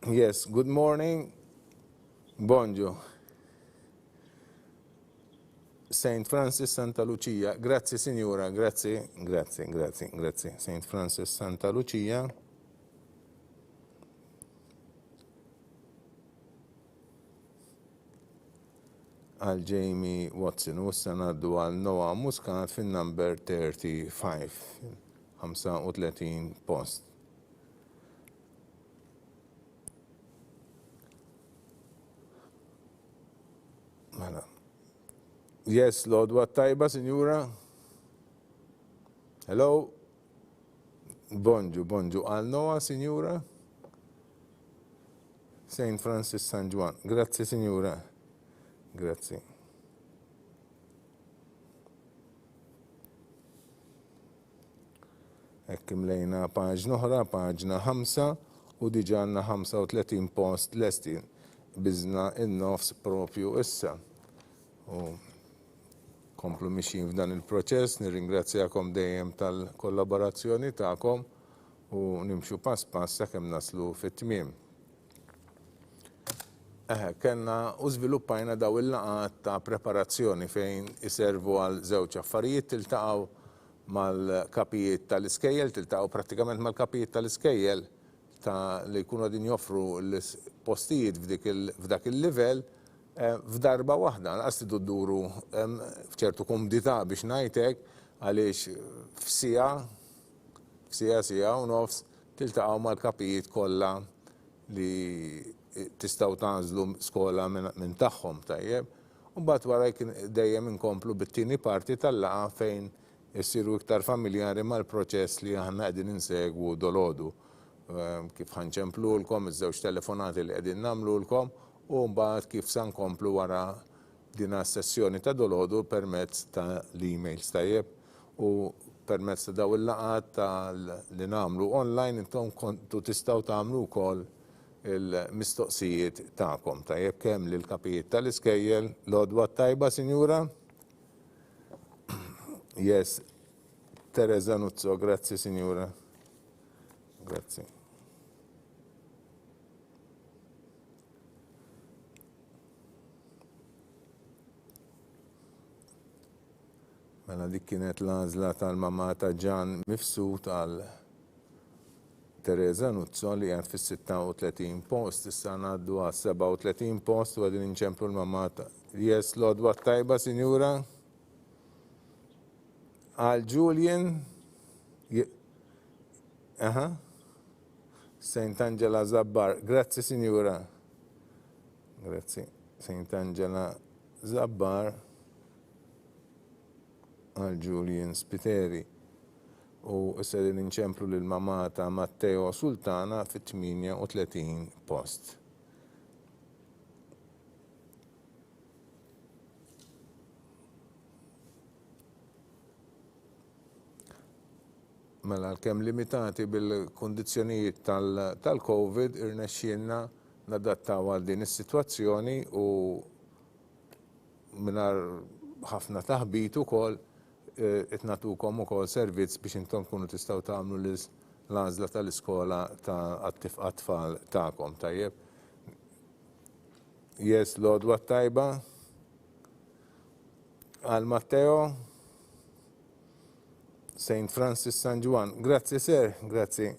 Yes, good morning. Bonġu. Saint Francis Santa Lucia, grazzi Sinjura, grazzi. Saint Francis Santa Lucia. Għal Jamie Watson, u s-sanaddu għal Noah Muscat fin-number 35, 35 post. Mela. Yes, l-għodwa tajba, Sinjura. Hello. Bonġu, għal Noah, Sinjura. Saint Francis San Juan, grazzi, Sinjura. Grazzi. Ekkim lejna paġna oħra, paġna 5 u diġà għandna 35 post lesti biżna in-nofs propju issa. U komplu mixin f'dan il-proċess, nirringrazzjakom dejjem tal-kollaborazzjoni tagħkom u nimxu pass sakemm naslu fit-tmiem. Kenna u żviluppajna daw il-laqgħat ta' preparazzjoni fejn iservu għal żewġ affarijiet tiltaqgħu mal-kapijiet tal-iskejjel, tiltaqgħu prattikament mal-kapijiet tal-iskejjel li jkunu din joffru l-postijiet f'dak il-livell f'darba waħda. Laqas tidu dduru f'ċertu kumdità biex ngħidlek għaliex f'sija u nofs tiltaqgħu mal-kapijiet kollha li tistgħu tagħżlu skola minn tagħhom tajjeb. U mbagħad wara dejjem inkomplu bit-tieni parti tal-laqgħa fejn issiru iktar familjari mal-proċess li aħna qegħdin insegwu dolodu. Kif ħanċemplulkom iż-żewġ telefonati li qegħdin nagħmlulkom u mbagħad kif se nkomplu wara din sessjoni ta' dolodu permezz ta' l-emails tajjeb u permezz ta' daw il-laqgħat li nagħmlu online intom kontu tistgħu tagħmlu wkoll il-mistoqsijiet tagħkom tajjeb kemm lil kapijiet tal-iskejjel l-għodwa tajba, Sinjura. Yes, Teresa Nuzzo, grazzi Sinjura. Grazzi. Mela dik kienet l-għażla tal-mamma ta' Ġan Mifsud għal Teresa Nuzzo li għad fis-36 post, issa ngħaddu għal 37 post u għadin inċemplu l-mamma ta' Yes, l-għodwa tajba, Sinjura. Għal Julian. Saint Angela Zabbar, grazzi Sinjura. Grazzi. Saint Angela Zabbar. Għal Julian Spiteri. U issa din inċemplu lill-mamma ta' Matteo Sultana fit-38 post. Mela kemm limitati bil-kundizzjonijiet tal-COVID irnexxielna nadattaw għal din is-sitwazzjoni u mingħajr ħafna taħbit ukoll qed nagħtukom ukoll servizz biex intom tkunu tistgħu tagħmlu l-għażla tal-iskola għat-tfal tagħkom tajjeb. Yes, l-għodwa tajba għal Matteo St. Francis San Juan. Grazie, sir. Grazie.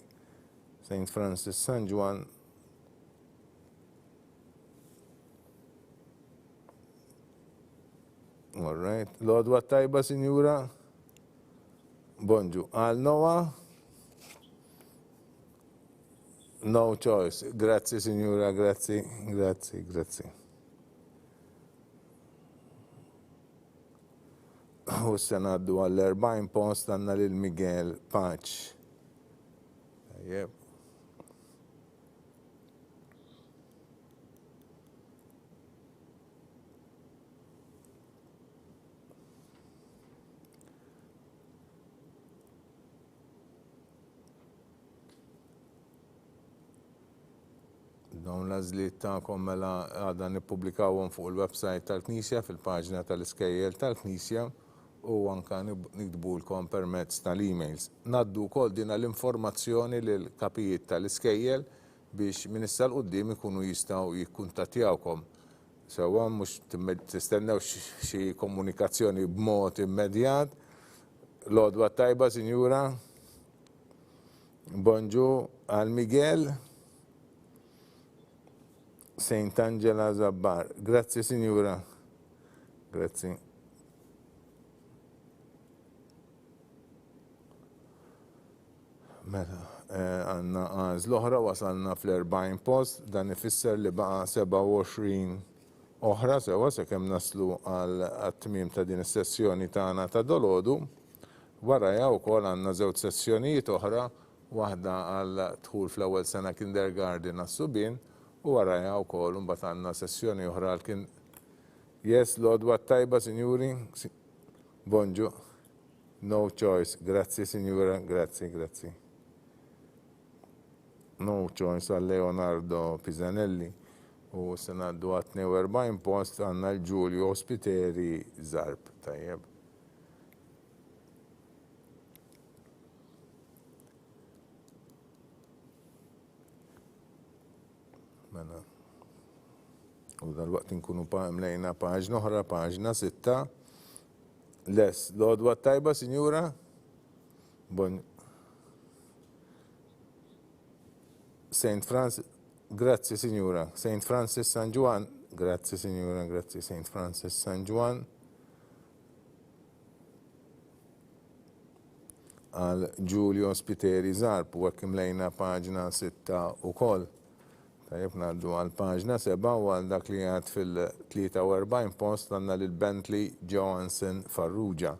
St. Francis San Juan. All right. Lodwa tajba, signora. Bonġu. Al Noah. No choice. Grazie, signora. Grazie. Grazie. Grazie. U s-senaddu għall-40 post għanna lil Miguel Paċ. Yep. Dawn l-għażliet tagħkom mela għadha nippubblikawhom fuq il-website tal-Knisja fil-paġna tal-iskejjel tal-Knisja u anka nikdbulkom permezz tal-emails. Naddu wkoll din l-informazzjoni lil kapijiet tal-iskejjel biex minn issa l-qudiem ikunu jistgħu jikkuntattjawkom. Sewwa mhux tistennew xi komunikazzjoni b'mod immedjat. L-għodwa tajba, Sinjura. Bonġu għal Miguel. Saint Angela Zabbar. Grazie, Signora. Grazie. Mela, għanna għaz l-oħra wasalna fl-40 post, dan ifisser li baqa 27 oħra, sewa sekemm naslu għal-tmim ta' din is-sessjoni tagħna ta' dolodu. Waraja wkoll għandna żewġ sessjonijiet oħra, waħda għal dħul fl-ewwel sena kindergarten għas-Subien, u waraja wkoll imbagħad għandna sessjoni oħra għal Yes, l-għodwa tajba, Sinjuri. Bonġu. No choice. Grazzi, Signora. Grazzi, grazzi. No choice għal Leonardo Pisanelli. U s-senaddu għat 42 post għanna l-Giulio Ospiteri Zarb. Tajjeb. Mela. U dal-waqt nkunu mlejna paġna oħra, paġna 6. Les, l-għodwa tajba, Signora? Bon. Saint Francis, grazie, Signora. Saint Francis San Juan, grazie, Signora, grazie. Saint Francis San Juan. Għal Giulio Spiteri Zarp, u għek mlejna paġna 6 u koll. Tajib naddu għal paġna 7 u għal dak li għad fil-43 post għanna l-Bentley Johansson Farrugia.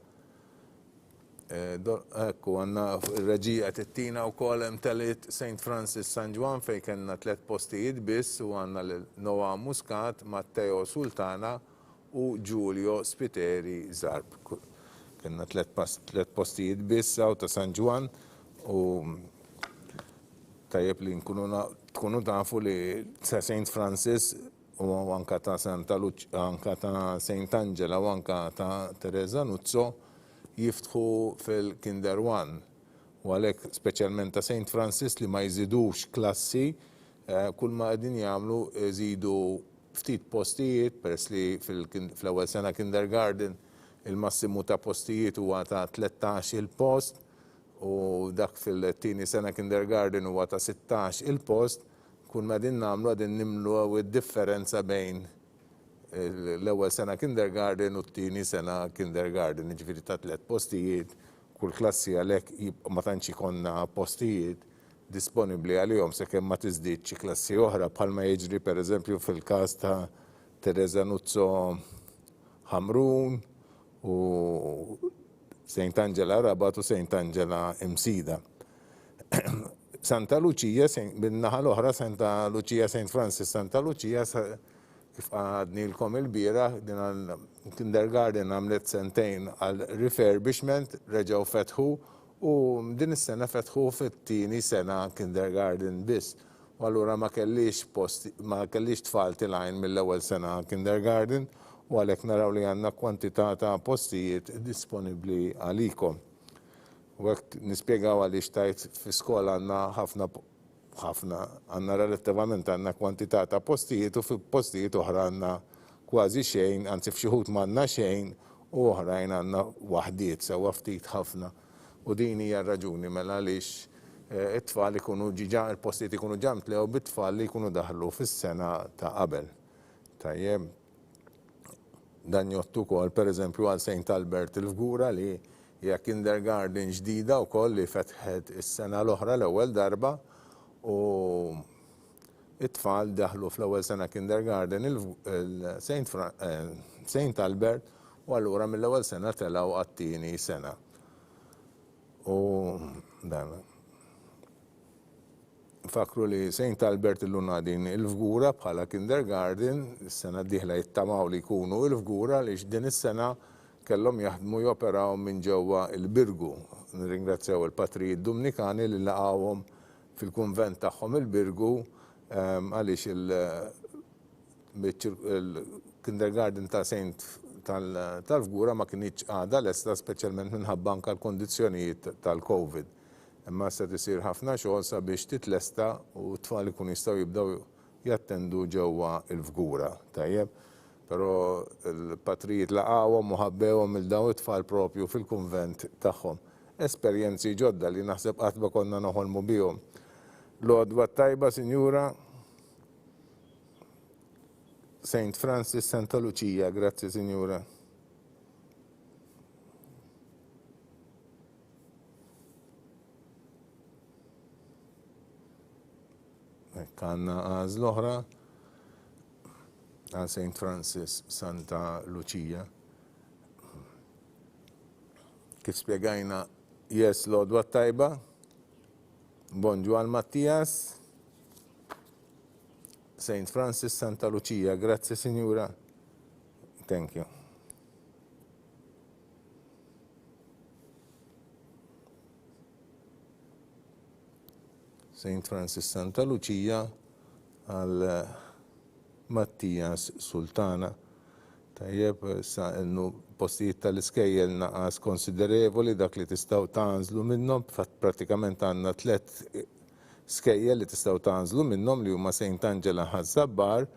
Ekku għanna il-reġija t-tina u kol imtelit St. Francis San Juan fej kena 3 postijiet biss u għanna l-Noah Muscat, Matteo Sultana u Giulio Spiteri Zarb. Kena 3 postijiet biss għaw ta' San Juan u tajjeb li tkunu tafu li sa' St. Francis u anka ta' Santa Lucia, anka ta' St. Angela u anka ta' Teresa Nuzzo jiftħu fil-Kinder 1. U għalek specialment ta' St. Francis li ma jżidux klassi, kull ma għedin jagħmlu jżidu ftit postijiet, peress li fl-ewwel sena kindergarten il-massimu ta' postijiet huwa ta' 13 il-post, u dak fil-tini sena kindergarten huwa ta' 16 il-post, kun ma din namlu għadin nimlu id-differenza bejn l-ewwel sena kindergarten u t-tini sena kindergarten, ġifieri ta' 3 postijiet, kull klassi għalhekk ma tantx ikonna postijiet disponibbli għalihom sakemm ma tiżdiedx xi klassi oħra bħalma jiġri pereżempju fil-każ ta' Teresa Nuzzo Hamrun u St. Angela Rabat u St. Angela Msida. Santa Lucia, bin-naħa l-oħra Santa Lucia, St. Francis Santa Lucia, kif għadnilkom il-bira, din għal-kindergarten għamlet sentejn għal-refurbishment, reġaw fetħu u din is-sena fetħu fit-tieni sena kindergarten biss. U allura ma kellix tfal tilgħin mill-ewwel sena kindergarten u għalhekk naraw li għandna kwantità ta' postijiet disponibbli għalikom. U hekk nispjegaw għaliex tajt fi skola għandna ħafna għandna relattivament għandna kwantità ta' postijiet u fi postijiet oħra għandna kważi xejn, anzi f'xi ħud m'għandna xejn u oħrajn għandna waħdiet sewwa ftit ħafna. U din hija raġuni mela għaliex it-tfal ikunu il-postijiet ikunu ġa mtlew bit-tfal li jkunu daħlu fis-sena ta' qabel. Tajjeb, dan jottu wkoll pereżempju għal St. Albert il-Fgura li hija kindergarten ġdida wkoll li fetħet is-sena l-oħra l-ewwel darba u it-tfal daħlu fl-ewwel sena kindergarten St. Albert u allura mill-ewwel sena telgħu għat-tieni sena. U dan fakru li St. Albert illum din il-Fgura bħala kindergarten, is-sena d-dieħla jittamaw li jkunu il-Fgura li din is-sena kellhom jaħdmu joperaw minn ġewwa il-Birgu. Nirringrazzjaw il-Patrijiet Dominikani li laqgħuhom fil-kunvent tagħhom il-Birgu għaliex il-kindergarten ta' tal-Fgura ma kienx għadha lesta speċjalment minħabba anke l-kondizzjonijiet tal-COVID. Imma se tisir ħafna xogħol sabiex titlesta u t-tfal ikun jistgħu jibdew jattendu ġewwa il-Fgura. Tajjeb, però l-Patrijiet laqgħuhom u ħabbewhom il-daw it-tfal propju fil-kunvent tagħhom. Esperjenzi ġodda li naħseb qatt ma konna noħolmu bihom. L-għodwa tajba, Sinjura. St. Francis Santa Lucia, grazzi Sinjura. Għandna għażla l-oħra għal St. Francis Santa Lucia. Kif spjegajna l-għodwa tajba, bonġu għal Mattias, St. Francis Santa Lucia, grazzi Signora. Thank you. St. Francis Santa Lucia għal Mattias Sultana. Tajjeb, sa' innu postijiet tal-iskejjel naqas konsiderevoli dak li tistgħu tanżlu minnhom, pratikament għandna 3 skejjel li tistgħu tanżlu minnhom li huma St. Angela Ħażabbar,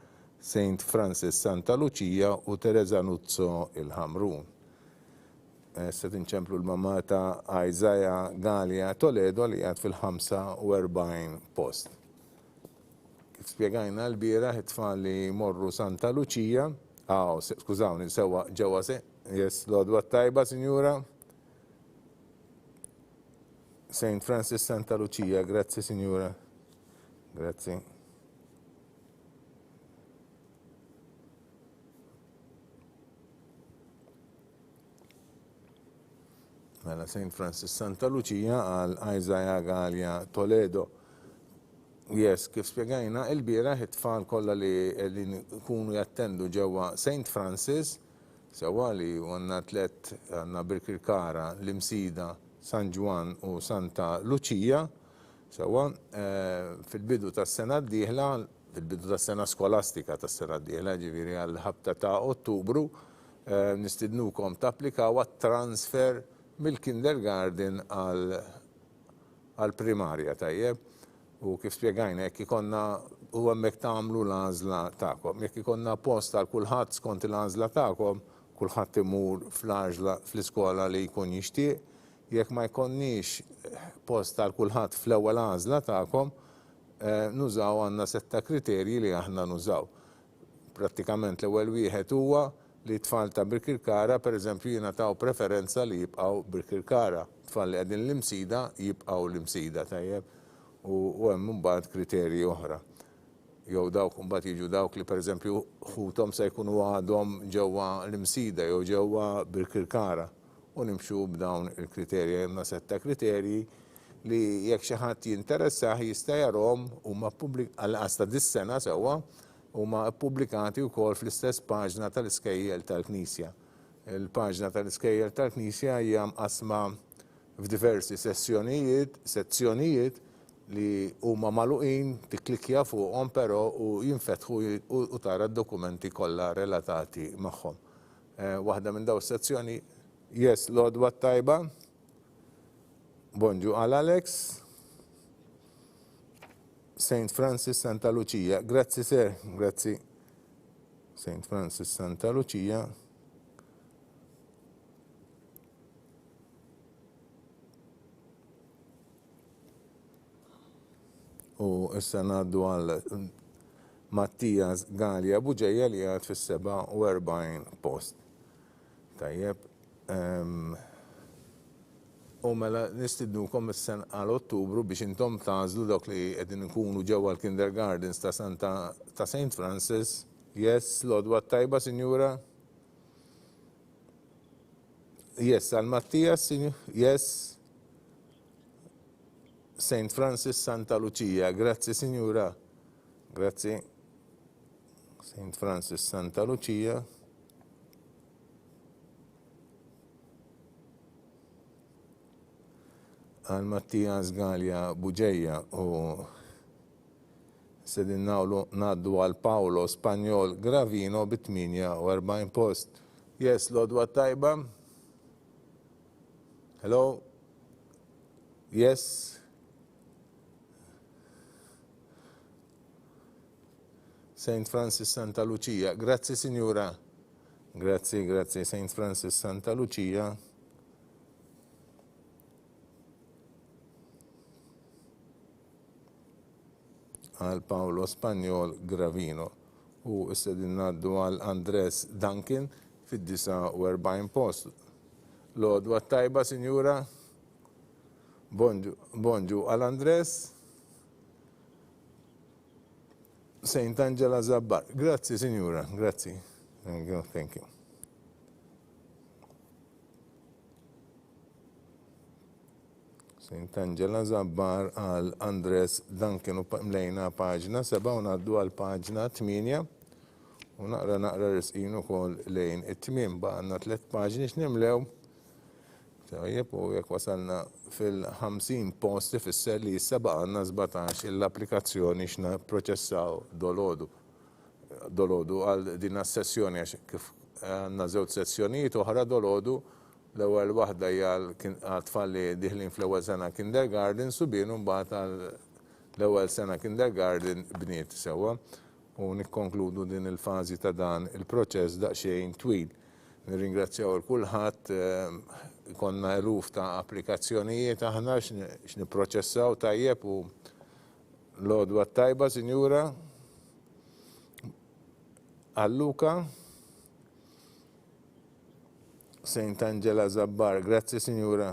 St. Francis Santa Lucia u Teresa Nuzzo il-Ħamrun. Se tinċemplu l-mamma ta' Isaiah Galia Toledo li għad fil-45 post. Kif spjegajna l-bieraħ it-tfal li morru Santa Lucia, skużawni, sewa ġewwa l-għodwa tajba, Sinjura. St. Francis Santa Lucia, grazzi Signora. Grazzi. Mela St. Francis Santa Lucia għal Isaiah Galia Toledo. Kif spjegajna il-bieraħ it-tfal kollha li nkunu jattendu ġewwa St. Francis, sewa li għandna 3 għandna Birkirkara, l-Imsida, San Juan u Santa Lucia, sewa fil-bidu tas-sena d-dieħla, fil-bidu tas-sena skolastika tas-sena d-dieħla, ġifieri għall-ħabta ta' Ottubru, nistidnukom tapplikaw għat-transfer mill-kindergarten għall-primarja tajjeb. U kif spjegajna jekk ikonna u hemmhekk tagħmlu l-għażla tagħkom. Jekk ikonna post għal kulħadd skont il-għażla tagħkom, kulħadd imur fl-iskola li jkun jixtieq. Jekk ma jkonniex post għal kulħadd fl-ewwel għażla tagħkom, nużaw għandna 7 kriterji li aħna nużaw. Prattikament l-ewwel wieħed huwa li tfal ta' Birkirkara pereżempju jingħataw preferenza li jibqgħu Birkirkara. Tfal li qegħdin l-Imsida jibqgħu l-Imsida tajjeb. U hemm mbagħad kriterji oħra. Jew dawk mbagħad jiġu dawk li pereżempju ħuthom se jkunu għadhom ġewwa l-Imsida jew ġewwa Birkirkara. U nimxu b'dawn il-kriterji, għandna 7 kriterji li jekk xi ħadd jinteressah jista' jarahom huma għal-qasta dis-sena sewwa huma ppubblikati wkoll fl-istess paġna tal-iskejjel tal-Knisja. Il-paġna tal-iskejjel tal-Knisja hija mqasma f'diversi sezzjonijiet li huma magħluqin tikklikja fuqhom però u jinfetħu u tara d-dokumenti kollha relatati magħhom. Waħda minn daw is-sezzjoni, yes, l-għodwa tajba. Bonġu għal Alex. St. Francis Santa Lucia. Grazzi, sir. Grazzi. St. Francis Santa Lucia. U issa ngħaddu għal Mattias Galja Buġejja li għad fis-47 post. Tajjeb. U mela nistidnukom is-sen għal Ottubru biex intom tażlu dawk li qegħdin ikunu ġewwa l-kindergardens ta' St. Francis. Yes, l-għodwa tajba, Sinjura. Yes, għal Mattias, yes. St. Francis Santa Lucia. Grazzi, Signora. Grazzi. St. Francis Santa Lucia. Għal Mattias Galja Buġejja u sedin naddu għal Paolo Spanjol Gravino bit-48 post. Yes, l-għodwa tajba. Hello. Yes. St. Francis Santa Lucia. Grazzi, Signora. Grazzi, St. Francis Santa Lucia. Għal Paolo Spanjol Gravino. U istedin naddu għal Andres Duncan fid-49 post. L-għodwa tajba, Signora. Bonġu għal Andres. St. Angela Zabbar. Grazzi, Signora. Grazzi. Thank you. St. Angela Zabbar għal Andres Duncan u mlejna paġna 7 u naddu għal paġna 8 u naqra risqin ukoll lejn it-tmiem baqgħna 3 paġni x'nimlew. Tajjeb u jekk wasalna fil-50 posti fisser li issa baqgħna 17 l-applikazzjoni x'na proċessaw dolodu għal din is-sessjoni għax kif għandna żewġ sessjonijiet oħra dolodu. L-ewwel waħda hija għat-tfal li diħlin fl-ewwel sena kindergarten Subien u mbagħad l-ewwel sena kindergarten bniet sewwa u nikkonkludu din il-fażi ta' dan il-proċess daqsxejn twil. Nirringrazzjaw il kulħadd konna eluf ta' applikazzjonijiet aħna x'nipproċessaw tajjeb u l-għodwa tajba, Sinjura. Alluka. St. Angela Zabbar. Grazzi, Signora.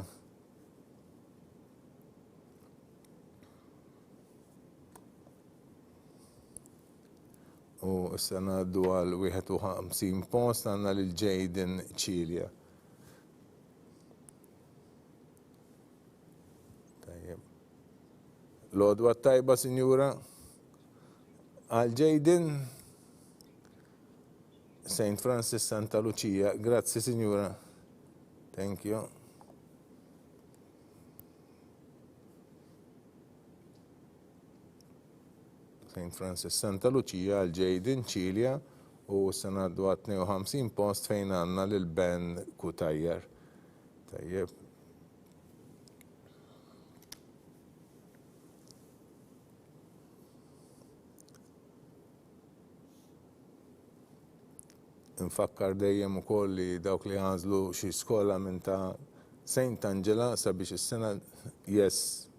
U issa ngħaddu għal 51 post għandna lil Jaden Cilja. Tajjeb. L-għodwa tajba, Signora. Għal Jaden. St. Francis Santa Lucia. Grazzi, Signora. Thank you. St. Francis Santa Lucia għal Jaden Cilja u s-sanaddu għat 52 post fejn għanna l-Ben Kutajjar. Tajjeb. Infakkar dejjem ukoll li dawk li għażlu xi skola minn ta' St. Angela sabiex is-sena yes.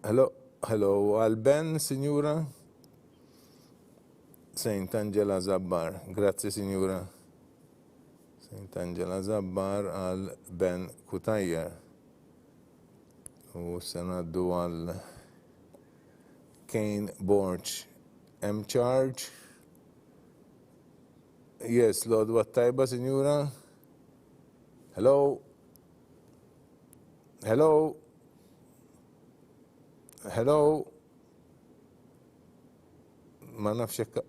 Hello għal Ben, Sinjura. St. Angela Zabbar. Grazzi, Sinjura. St. Angela Zabbar għal Ben Kutajjar. U s-sanaddu għal Kane Borch M. Charge. Yes, l-għodwa tajba, Signora. Hello. Ma nafx hekk.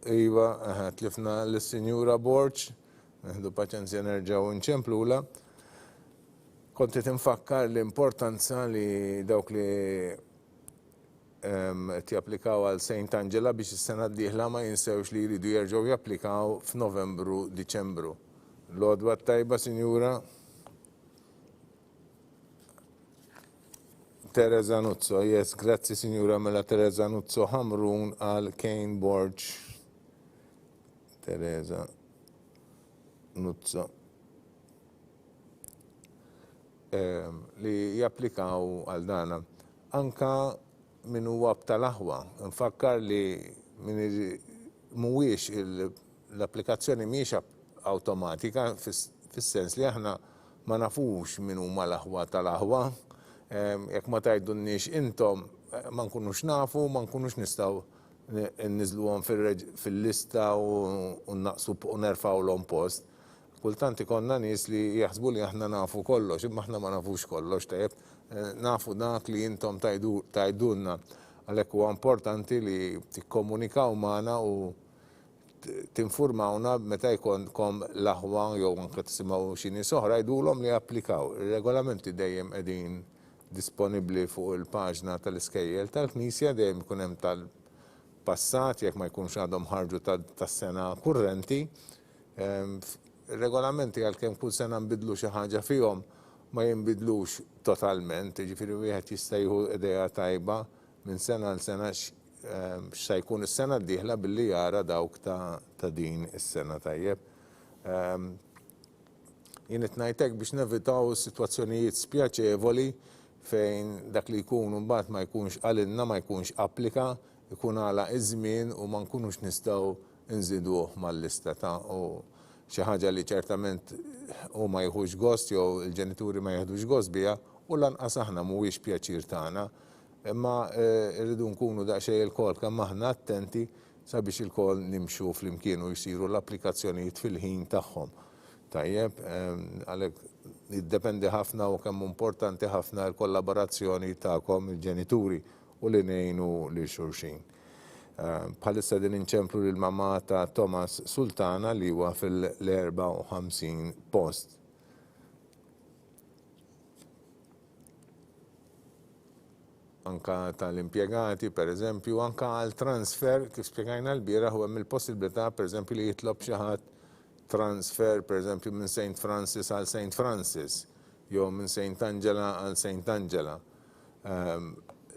Iva, tlifna l-Sinjura Borch. Neħdu paċenzja nerġgħu nċemplula. Konti tinfakkar l-importanza li dawk li japplikaw għal St. Angela biex is-sena d-dieħla ma jinsewx li jridu jerġgħu japplikaw f'Novembru, Diċembru. L-għodwa tajba, Sinjura Teresa Nuzzo, yes, grazzi Sinjura mela Teresa Nuzzo Hamrun għal Kane Borg. Teresa Nuzzo. Li japplikaw għal dana. Anka min huwa tal-aħwa, nfakkar li mhuwiex l-applikazzjoni mhijiex awtomatika fis-sens li aħna ma nafux min huma l-aħwa tal-aħwa. Jekk ma tgħidulniex intom ma nkunux nafu, ma nkunux nistgħu nniżluhom fil-lista u naqsu u nerfgħulhom post. Kultant ikonna nies li jaħsbu li aħna nafu kollox, imma aħna ma nafux kollox, tajjeb. Nafu dak li intom tajdunna. Għalhekk huwa importanti li tikkomunikaw magħna u tinformawna meta jkollkom l-aħwa jew anke tisimgħu xi nies oħra jgħidulhom li japplikaw. Ir-regolamenti dejjem qegħdin disponibbli fuq il-paġna tal-iskejjel tal-Knisja, dejjem ikun hemm tal-passat jekk ma jkunx għadhom ħarġu tas-sena kurrenti. Regolamenti għalkemm kull sena nbidlu xi ħaġa fihom ma jinbidlux totalment, jiġifieri wieħed jista' jieħu idea tajba minn sena għal sena x'se jkun is-sena d-dieħla billi jara dawk ta' din is-sena tajjeb. Jien qed ngħidlek biex nevitaw sitwazzjonijiet spjaċevoli fejn dak li jkun mbagħad ma jkunx għalilna ma jkunx applika, jkun għala iż-żmien u ma nkunux nistgħu nżiduh mal-lista ta' xi ħaġa li ċertament huma jieħux gost jew il-ġenituri ma jieħdux gost biha u lanqas aħna mhuwiex pjaċir tagħna. Imma rridu nkunu daqsxejn il-kol kemm aħna attenti sabiex il-kol nimxu flimkien u jsiru l-applikazzjonijiet fil-ħin tagħhom. Tajjeb, għalhekk jiddependi ħafna u kemm importanti ħafna l-kollaborazzjoni tagħkom il-ġenituri u li ngħinu lil xulxin. Bħalissa din inċemplu lill-mamma ta' Thomas Sultana li huwa fil-54 post. Anka tal-impjegati, pereżempju, anka għal transfer, kif spjegajna l-bieraħ huwa mill-possibilità pereżempju li jitlob xi ħadd transfer pereżempju minn St. Francis għal St. Francis, jew minn St. Angela għal St. Angela.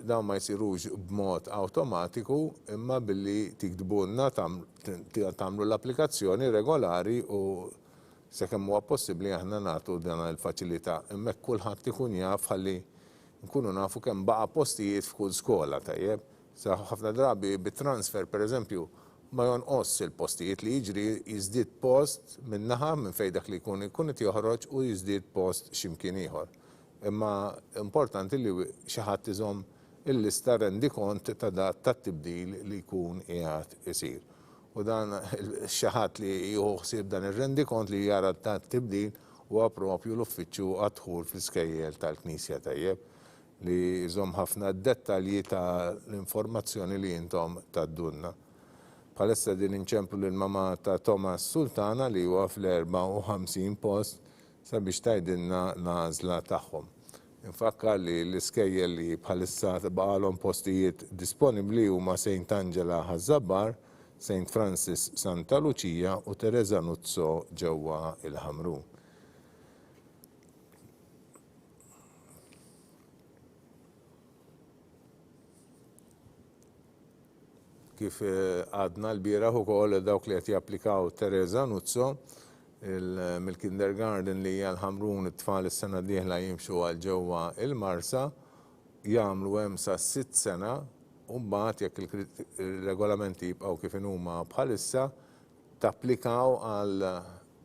Dawn ma jsirux b'mod awtomatiku imma billi tiktbulna tagħmlu l-applikazzjoni regolari u sakemm huwa possibbli aħna nagħtu dan il-faċilità. Imma kulħadd ikun jaf ħalli nkunu nafu kemm baqa' postijiet f'kull skola tajjeb. Sa ħafna drabi bit-transfer pereżempju ma jonqos il-postijiet li jiġri jiżdied post min-naħa minn fejn dak li jkun qed joħroġ u jiżdied post x'imkien ieħor. Imma importanti li xi ħadd iżomm il-lista rendi kont ta' tibdil li jkun qiegħed isir. U dan xi ħadd li jieħu ħsieb dan ir-rendi kont li jara ta' tibdil huwa proprju l-uffiċċju għad-dħul fl-iskejjel tal-Knisja tajjeb li jżomm ħafna dettalji ta' l-informazzjoni li intom taddunna. Bħalissa din inċemplu lill-mamma ta' Thomas Sultana li huwa fl-54 post sabiex tgħidilna l-għażla tagħhom. Infakkar li l-iskejjel li bħalissa baqalhom postijiet disponibbli huma St. Angela Ħażabbar, St. Francis Santa Lucia u Teresa Nuzzo ġewwa il-Ħamrun. Kif għadna l-bieraħ ukoll dawk li qed japplikaw Teresa Nuzzo mill-kindergarten li hija l-Ħamrun it-tfal is-sena d-dieħla jimxu għal ġewwa il-Marsa jagħmlu hemm sa 6 sena u mbagħad jekk ir-regolamenti jibqgħu kif huma bħalissa tapplikaw għal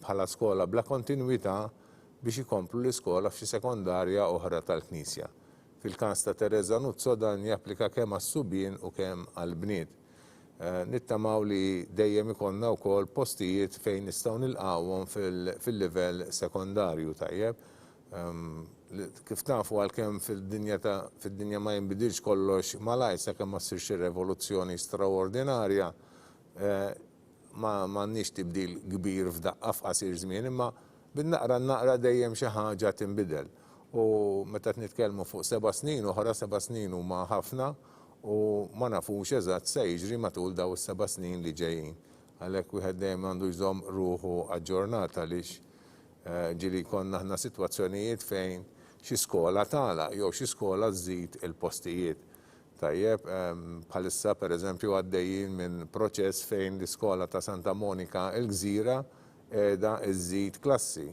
bħala skola bla kontinwità biex ikomplu l-iskola f'xi sekondarja oħra tal-Knisja. Fil-każ ta' Teresa Nuzzo dan japplika kemm għas-Subien u kemm għall-bniet. Nittamaw li dejjem ikonna wkoll postijiet fejn nistgħu nilqawhom fil-livell sekondarju tajjeb. Kif nafu għalkemm fid-dinja ma jinbidilx kollox malajr sakemm ma ssirx ir-revoluzzjoni straordinarja m'għandniex tibdil kbir f'daqqa f'qasir żmien imma bin-naqra dejjem xi ħaġa tinbidel. U meta nitkellmu fuq 7 snin, oħra 7 snin huma ħafna u ma nafux eżatt se jiġri matul daw is-7 snin li ġejjin. Għalhekk wieħed dejjem għandu jżomm ruħu aġġornat għaliex ġieli jkollna aħna sitwazzjonijiet fejn xi skola tagħlaq jew xi skola żżid il-postijiet. Tajjeb, bħalissa pereżempju għaddejjin minn proċess fejn l-iskola ta' Santa Monika l-Gżira qiegħda żżid klassi.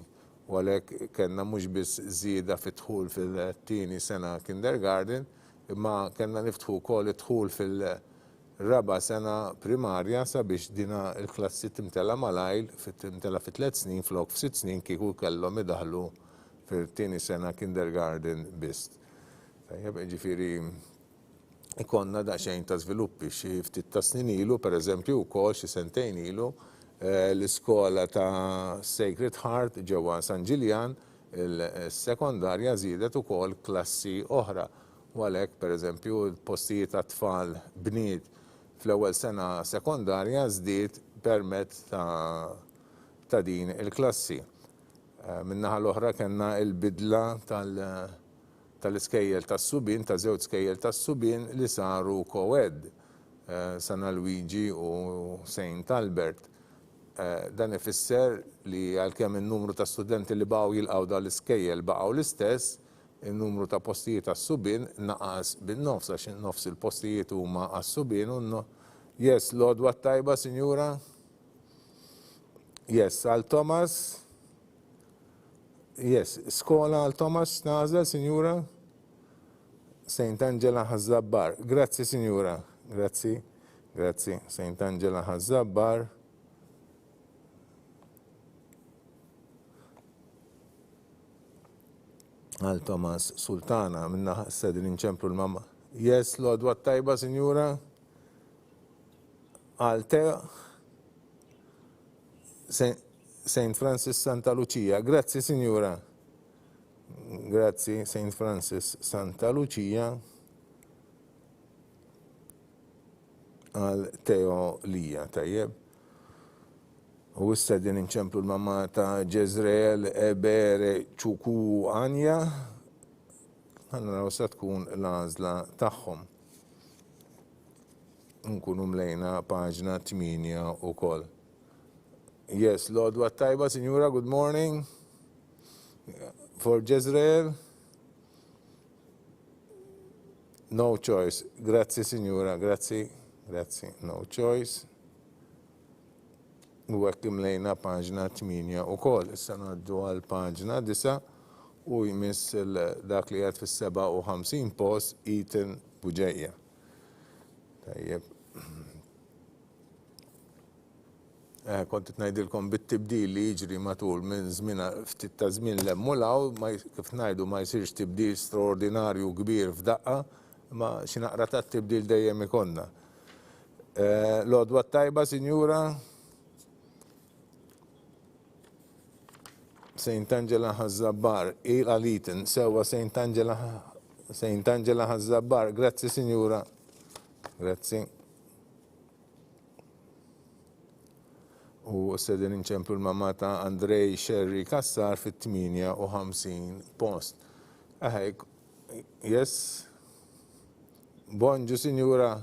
U għalhekk kellna mhux biss żieda fit-dħul fil-tieni sena kindergarten, imma kellna niftħu wkoll id-dħul fil-raba' sena primarja sabiex dina l-klassi timtela malajl timtela fi 3 snin flok f'6 snin kieku kellhom idaħlu fil-tieni sena kindergarten biss. Tajjeb, ġifieri ikonna daqsxejn ta' żviluppi xi ftit ta' snin ilu, pereżempju wkoll xi sentejn ilu, l-iskola ta' Sacred Heart ġewwa San Ġiljan il-sekondarja żiedet ukoll klassi oħra. U għalhekk pereżempju l-postijiet ta' tfal bniet fl-ewwel sena sekondarja żdied permezz ta' din il-klassi. Min-naħa l-oħra kellna l-bidla tal-iskejjel tas-Subien, ta' żewġ skejjel tas-Subien li saru co-ed, San Luigi u St. Albert. Dan ifisser li għalkemm in-numru ta' studenti li baqgħu jilqgħu dal-iskejjel baqgħu l-istess, in-numru ta' postijiet għas-Subien naqas bin-nofs għax in-nofs il-postijiet huma għas-Subien u yes, l-għodwa tajba, Sinjura? Yes, għal Thomas? Yes, skola għal Thomas nażel, Sinjura? St. Angela Ħażabbar. Grazzi, Sinjura. Grazzi. St. Angela Ħażabbar. Għal Thomas Sultana, minna s-sedin inċemplu l-mamma. Yes, l-għodwa tajba, Sinjura? Għal Teo? St. Francis Santa Lucia. Grazzi, Sinjura. Grazzi, St. Francis Santa Lucia. Għal Teo Lija, tajjeb. U issa din inċemplu l-mamma ta' Jezreel Ebere Ċuku Anja. Għanna sa tkun l-għażla tagħhom. Nkunu mlejna paġna 8 ukoll. Yes, l-għodwa tajba, Sinjura, good morning. For Jezreel. No choice. Grazzi, Sinjura, grazzi. No choice. U għek imlejna paġna 8 ukoll. Issa ngħaddu għal paġna 9 u jmiss dak li għad fis-57 post Eton Buġejja. Tajjeb. Kont ngħidilkom bit-tibdil li jiġri matul minn żmien ftit ta' żmien l-emmulaw, kif ngħidu ma jsirx tibdil straordinarju kbir f'daqqa, ma xi naqra ta' tibdil dejjem ikonna. L-għodwa tajba, Sinjura? St. Angela Ħażabbar, il-Eton, sewa St. Angela Ħażabbar. Grazzi, Sinjura. Grazzi. U s-sedin inċemplu l-mamma ta' Andrej Xerri Kassar fit-58 post. Yes. Bonġu, Sinjura.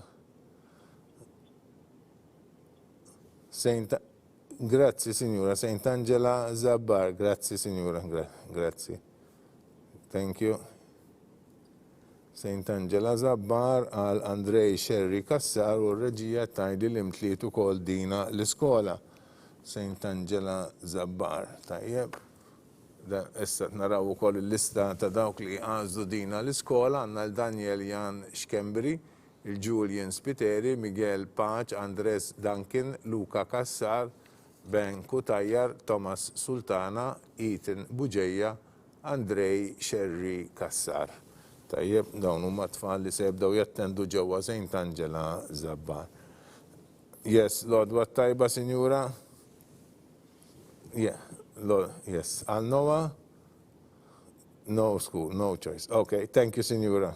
Grazzi, Signora. St. Angela Zabbar. Grazzi, Signora. Grazzi. Thank you. St. Angela Zabbar għal Andrej Xerri Kassar u r-reġija tajdi l-imtliet ukoll dina l-iskola. St. Angela Zabbar. Tajjeb. Issa naraw ukoll il-lista ta' dawk li għażlu dina l-iskola għandna l-Daniel Jan Xkembri, il-Julian Spiteri, Miguel Paċ, Andres Duncan, Luka Kassar, Ben Kutajjar, Thomas Sultana, Eton Buġejja, Andrej Xerri Kassar. Tajjeb, dawn huma tfal li se jibdew jattendu ġewwa St. Angela Zabbar. Yes, l-għodwa tajba, Sinjura? Yeah, yes. Għal Noah? No school, no choice. Okay, thank you, Sinjura.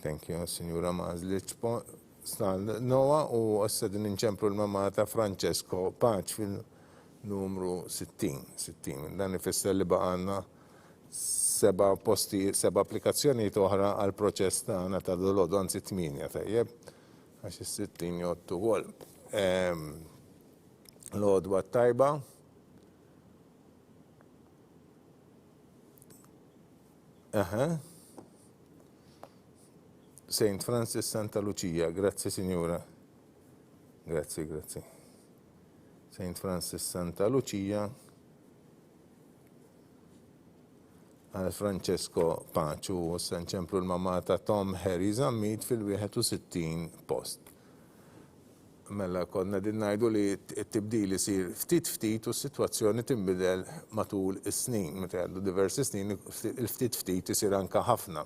Thank you, Sinjura Mażliċ. Noah u għassadin inċemplu l-mamma ta' Francesco Paċ fil-numru 60. Dan ifisser li baqanna seba applikazzjonijiet oħra għal proċess tagħna ta' dolodu anzi 8 tajjeb għax is-60 jottu wkoll. L-għodwa tajba. St. Francis Santa Lucia, grazzi signora. Grazzi. St. Francis Santa Lucia għal Francesco Paċu u s-sanċemplu l-mamata Tom Harry Zammit fil-61 post. Mela konna din ngħidu li t-tibdil isir ftit u s-sitwazzjoni tinbidel matul is-snin, meta għaddu diversi snin il-ftit isir anke ħafna.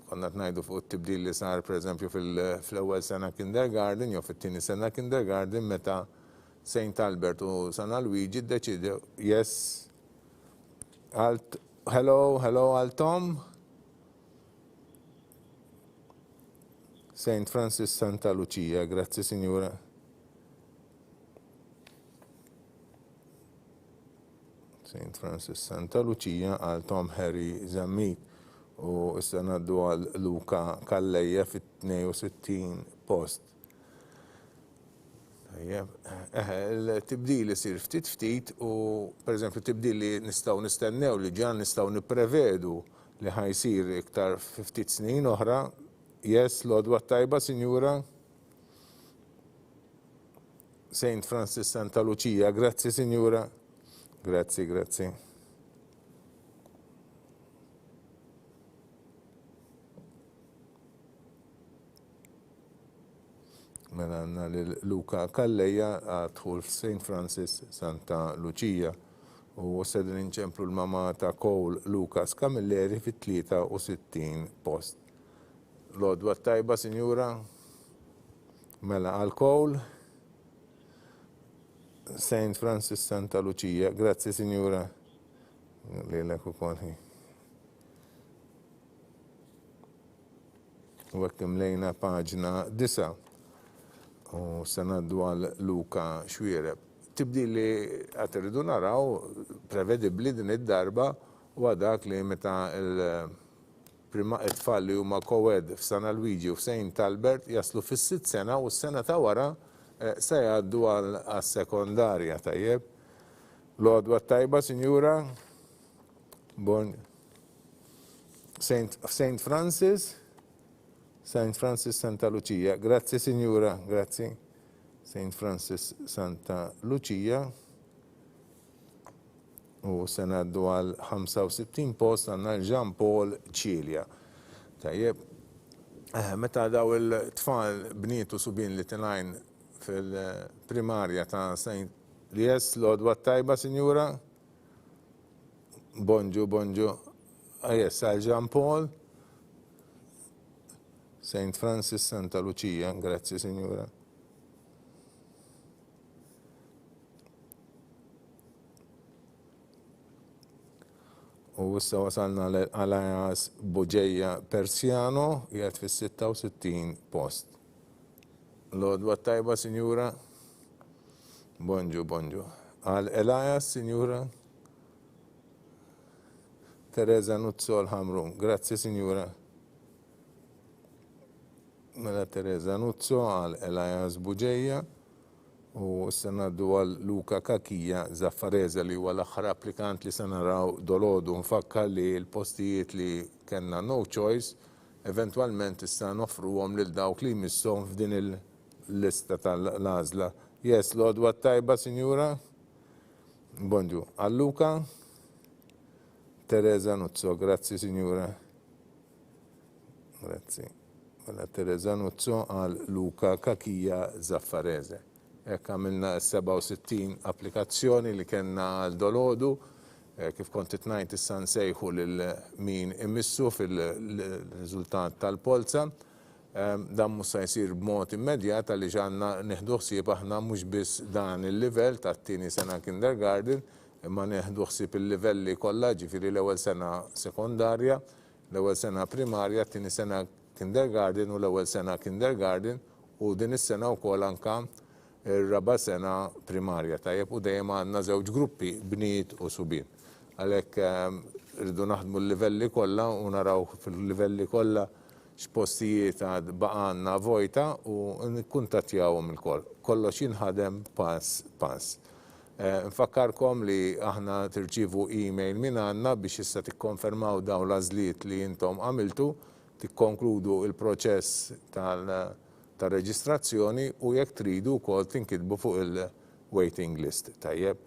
Konna ngħidu fuq it-tibdil li sar pereżempju fl-ewwel sena kindergarten jew fit-tieni sena kindergarten meta St. Albert u San Luigi ddeċidew hello għal Tom. St. Francis Santa Lucia, grazzi signora. St. Francis Santa Lucia għal Tom Harry Zammit u issa ngħaddu għal Luca Kalleja fit-62 post. Il-tibdil isir ftit u pereżempju tibdil li nistgħu nistennew li ġan nistgħu nipprevedu li ħajsir iktar ftit snin oħra. Yes, l-għodwa tajba, signora. St. Francis Santa Lucia, grazzi, signora. Grazzi. Mela għandna lil Luca Kalleja għadħul f'St. Francis Santa Lucia u sedin inċemplu l-mama ta' Cole Lucas Camilleri fit-63 post. L-għodwa tajba, signora. Mela għal-Cole. St. Francis Santa Lucia. Grazzi, signora. Lilek ukoll. U hekk imlejna paġna 9. U se ngħaddu għal Luka Xwiereb. Tibdil li qed irridu naraw prevedibbli din id-darba huwa dak li meta it-tfal li huma co-ed f'San Luigi u f'St. Albert jaslu fis-6 sena u s-sena ta' wara se jgħaddu għas-sekondarja tajjeb. L-għodwa tajba, signora. Bon. St. Francis Santa Lucia. Grazzi, signora. Grazzi. St. Francis Santa Lucia. U se ngħaddu għal 65 post għandna Jean Paul Cilja. Tajjeb, meta daw il-tfal bnietu Subien li tinajn fil-primarja ta' St. Lies, l-għodwa tajba, signora. Bonġu. Yes, għal Jean Paul. St. Francis Santa Lucia, grazzi, signora. U issa wasalna għal-Ajas Boġeja Persjano, jgħat fis-66 post. L-għodwa tajba, signora. Bonġu. Għal-Elias, signora. Teresa Nuzzo l-Ħamrum. Grazzi, signora. Mela Teresa Nuzzo għal-Elias Boġeja. U issa ngħaddu għal Luka Kakija Zaffareza li huwa l-aħħar applikant li se naraw dolodu nfakkar li l-postijiet li kellna no choice eventwalment issa nofruhom lil dawk li jmisshom f'din il-lista tal-għażla. Yes, l-għodwa tajba, signora. Bonġu. Għal Luka Teresa Nuzzo, grazzi, signora. Grazzi. Mela Teresa Nuzzo għal Luka Kakija Zaffareza. Hekk għamilna 67 applikazzjoni li kellna għal dolodu, kif kont ngħid issa nsejħu lil min imissu fil-riżultat tal-polza. Dan mhux se jsir b'mod immedjat għaliex għandna nieħdu ħsieb aħna mhux biss dan il-livell tat-tieni sena kindergarten, imma nieħdu ħsieb il-livelli kollha, ġifieri l-ewwel sena sekondarja, l-ewwel sena primarja, t-tieni sena kindergarten u l-ewwel sena kindergarten u din is-sena wkoll anke ir-raba sena primarja tajjeb u dejjem għandna żewġ gruppi bniet u subien. Għalhekk rridu naħdmu l-livelli kollha u naraw fil-livelli kollha x'postijiet għad baqanna vojta u nikkuntattjawhom il-koll. Kollox jinħadem pass pass. Nfakkarkom li aħna tirċivu email minn għandna biex issa tikkonfermaw dawn l-għażliet li intom għamiltu, tikkonkludu il-proċess tal-reġistrazzjoni u jekk tridu wkoll tinkitbu fuq il-waiting list. Tajjeb.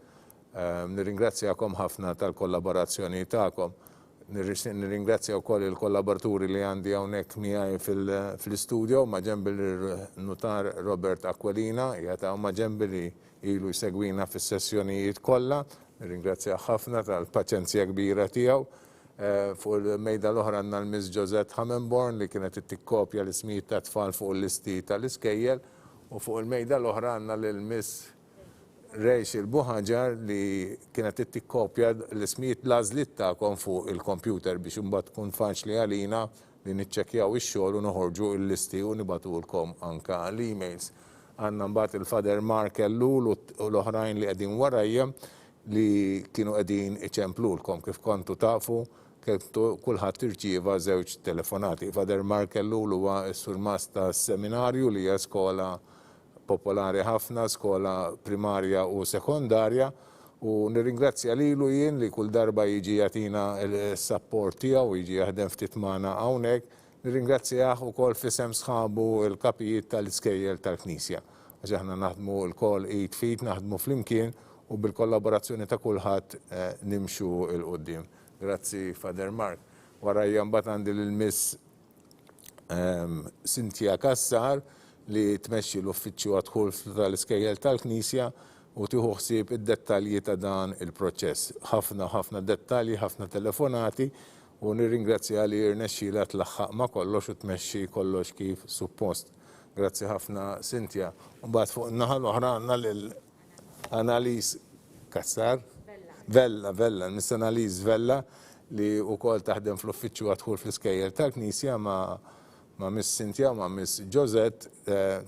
Nirringrazzjakom ħafna tal-kollaborazzjoni tagħkom. Nirringrazzja wkoll il-kollaboraturi li għandi hawnhekk miegħi fl-istudio ma' ġembi l-notar Robert Aquilina, jagħtaw ma' ġembi li ilu jsegwina fis-sessjonijiet kollha. Nirringrazzja ħafna tal-paċenzja kbira tiegħu. Fuq il-mejda l-oħra għandna l-Miss Josette Hammenborn li kienet tikkopja l-ismijiet ta' tfal fuq il-listi tal-iskejjel u fuq il-mejda l-oħra għandna lill-Miss Rachel Buħaġar li kienet tikkopja l-ismijiet l-għażliet tagħkom fuq il-kompjuter biex imbagħad tkun faċli għalina li niċċekkjaw ix-xogħol u noħorġu l-listi u nibatulkom anke l-emails. Għandna mbagħad il-Father Mark Ellul u l-oħrajn li qegħdin warajja li kienu qegħdin iċemplulkom kif kontu tafu kulħadd irċieva żewġ telefonati. Father Mark Ellul huwa s-surmas tas-seminarju li hija skola popolari ħafna, skola primarja u sekondarja, u nirringrazzja lilu jien li kull darba jiġi jagħtina l-support tiegħu jiġi jaħdem ftit magħna hawnhekk. Nirringrazzjah ukoll f'isem sħabu l-kapijiet tal-iskejjel tal-Knisja. Għax aħna naħdmu l-kol 8 feet, naħdmu flimkien u bil-kollaborazzjoni ta' kulħadd nimxu l-qudiem. Grazzi, Father Mark. Warajja mbagħad għandi lill-Miss Cynthia Kassar li tmexxi l-uffiċċju għadħul tal-iskejjel tal-Knisja u tieħu ħsieb id-dettalji ta' dan il-proċess. Ħafna dettalji, ħafna telefonati u nirringrazzja li rnexxiela tlaħħaq ma' kollox u tmexxi kollox kif suppost. Grazzi ħafna Cynthia. Mbagħad fuq in-naħa l-oħra għandna lil Annalise Kassar. Vella, Miss Annalise Vella li wkoll taħdem fl-uffiċċju għadħul fl-iskejjel tal-Knisja ma' Miss Cynthia, ma' Miss Josette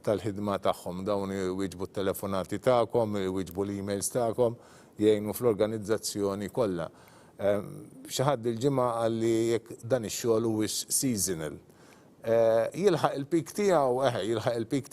tal-ħidma tagħhom. Dawn iwieġbu t-telefonati tagħkom, iwieġbu l-emails tagħkom, jgħinu fl-organizzazzjoni kollha. Xi ħadd il-ġimgħa qal li jekk dan ix-xogħol huwiex seasonal. Jilħaq il-pik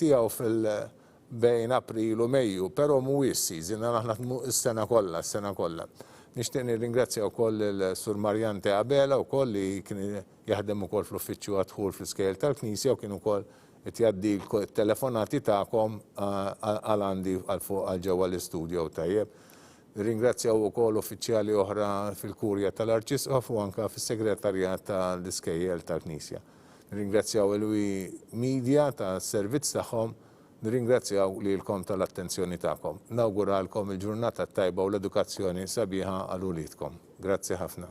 tiegħu fil-bejn April u Mejju, però mhuwiex seasonal, aħna s-sena kollha. Nixtieq nirringrazzja wkoll il-Sur Marjan Abela wkoll li kien jaħdem ukoll fl-uffiċċju għadħul fl-iskejjel tal-Knisja u kien ukoll qed jgħaddi t-telefonati tagħkom għal għandi għal ġewwa l-istudio tajjeb. Nirringrazzjaw ukoll uffiċjali oħra fil-Kurja tal-Arċisqof u anke fis-Segretarjat tal-Iskejjel tal-Knisja. Nirringrazzjaw il-Media tas-servizz tagħhom. Nirringrazzjaw lilkom tal-attenzjoni tagħkom. Nawguralkom il-ġurnata tajba u l-edukazzjoni sabiħa għal uliedkom. Grazzi ħafna.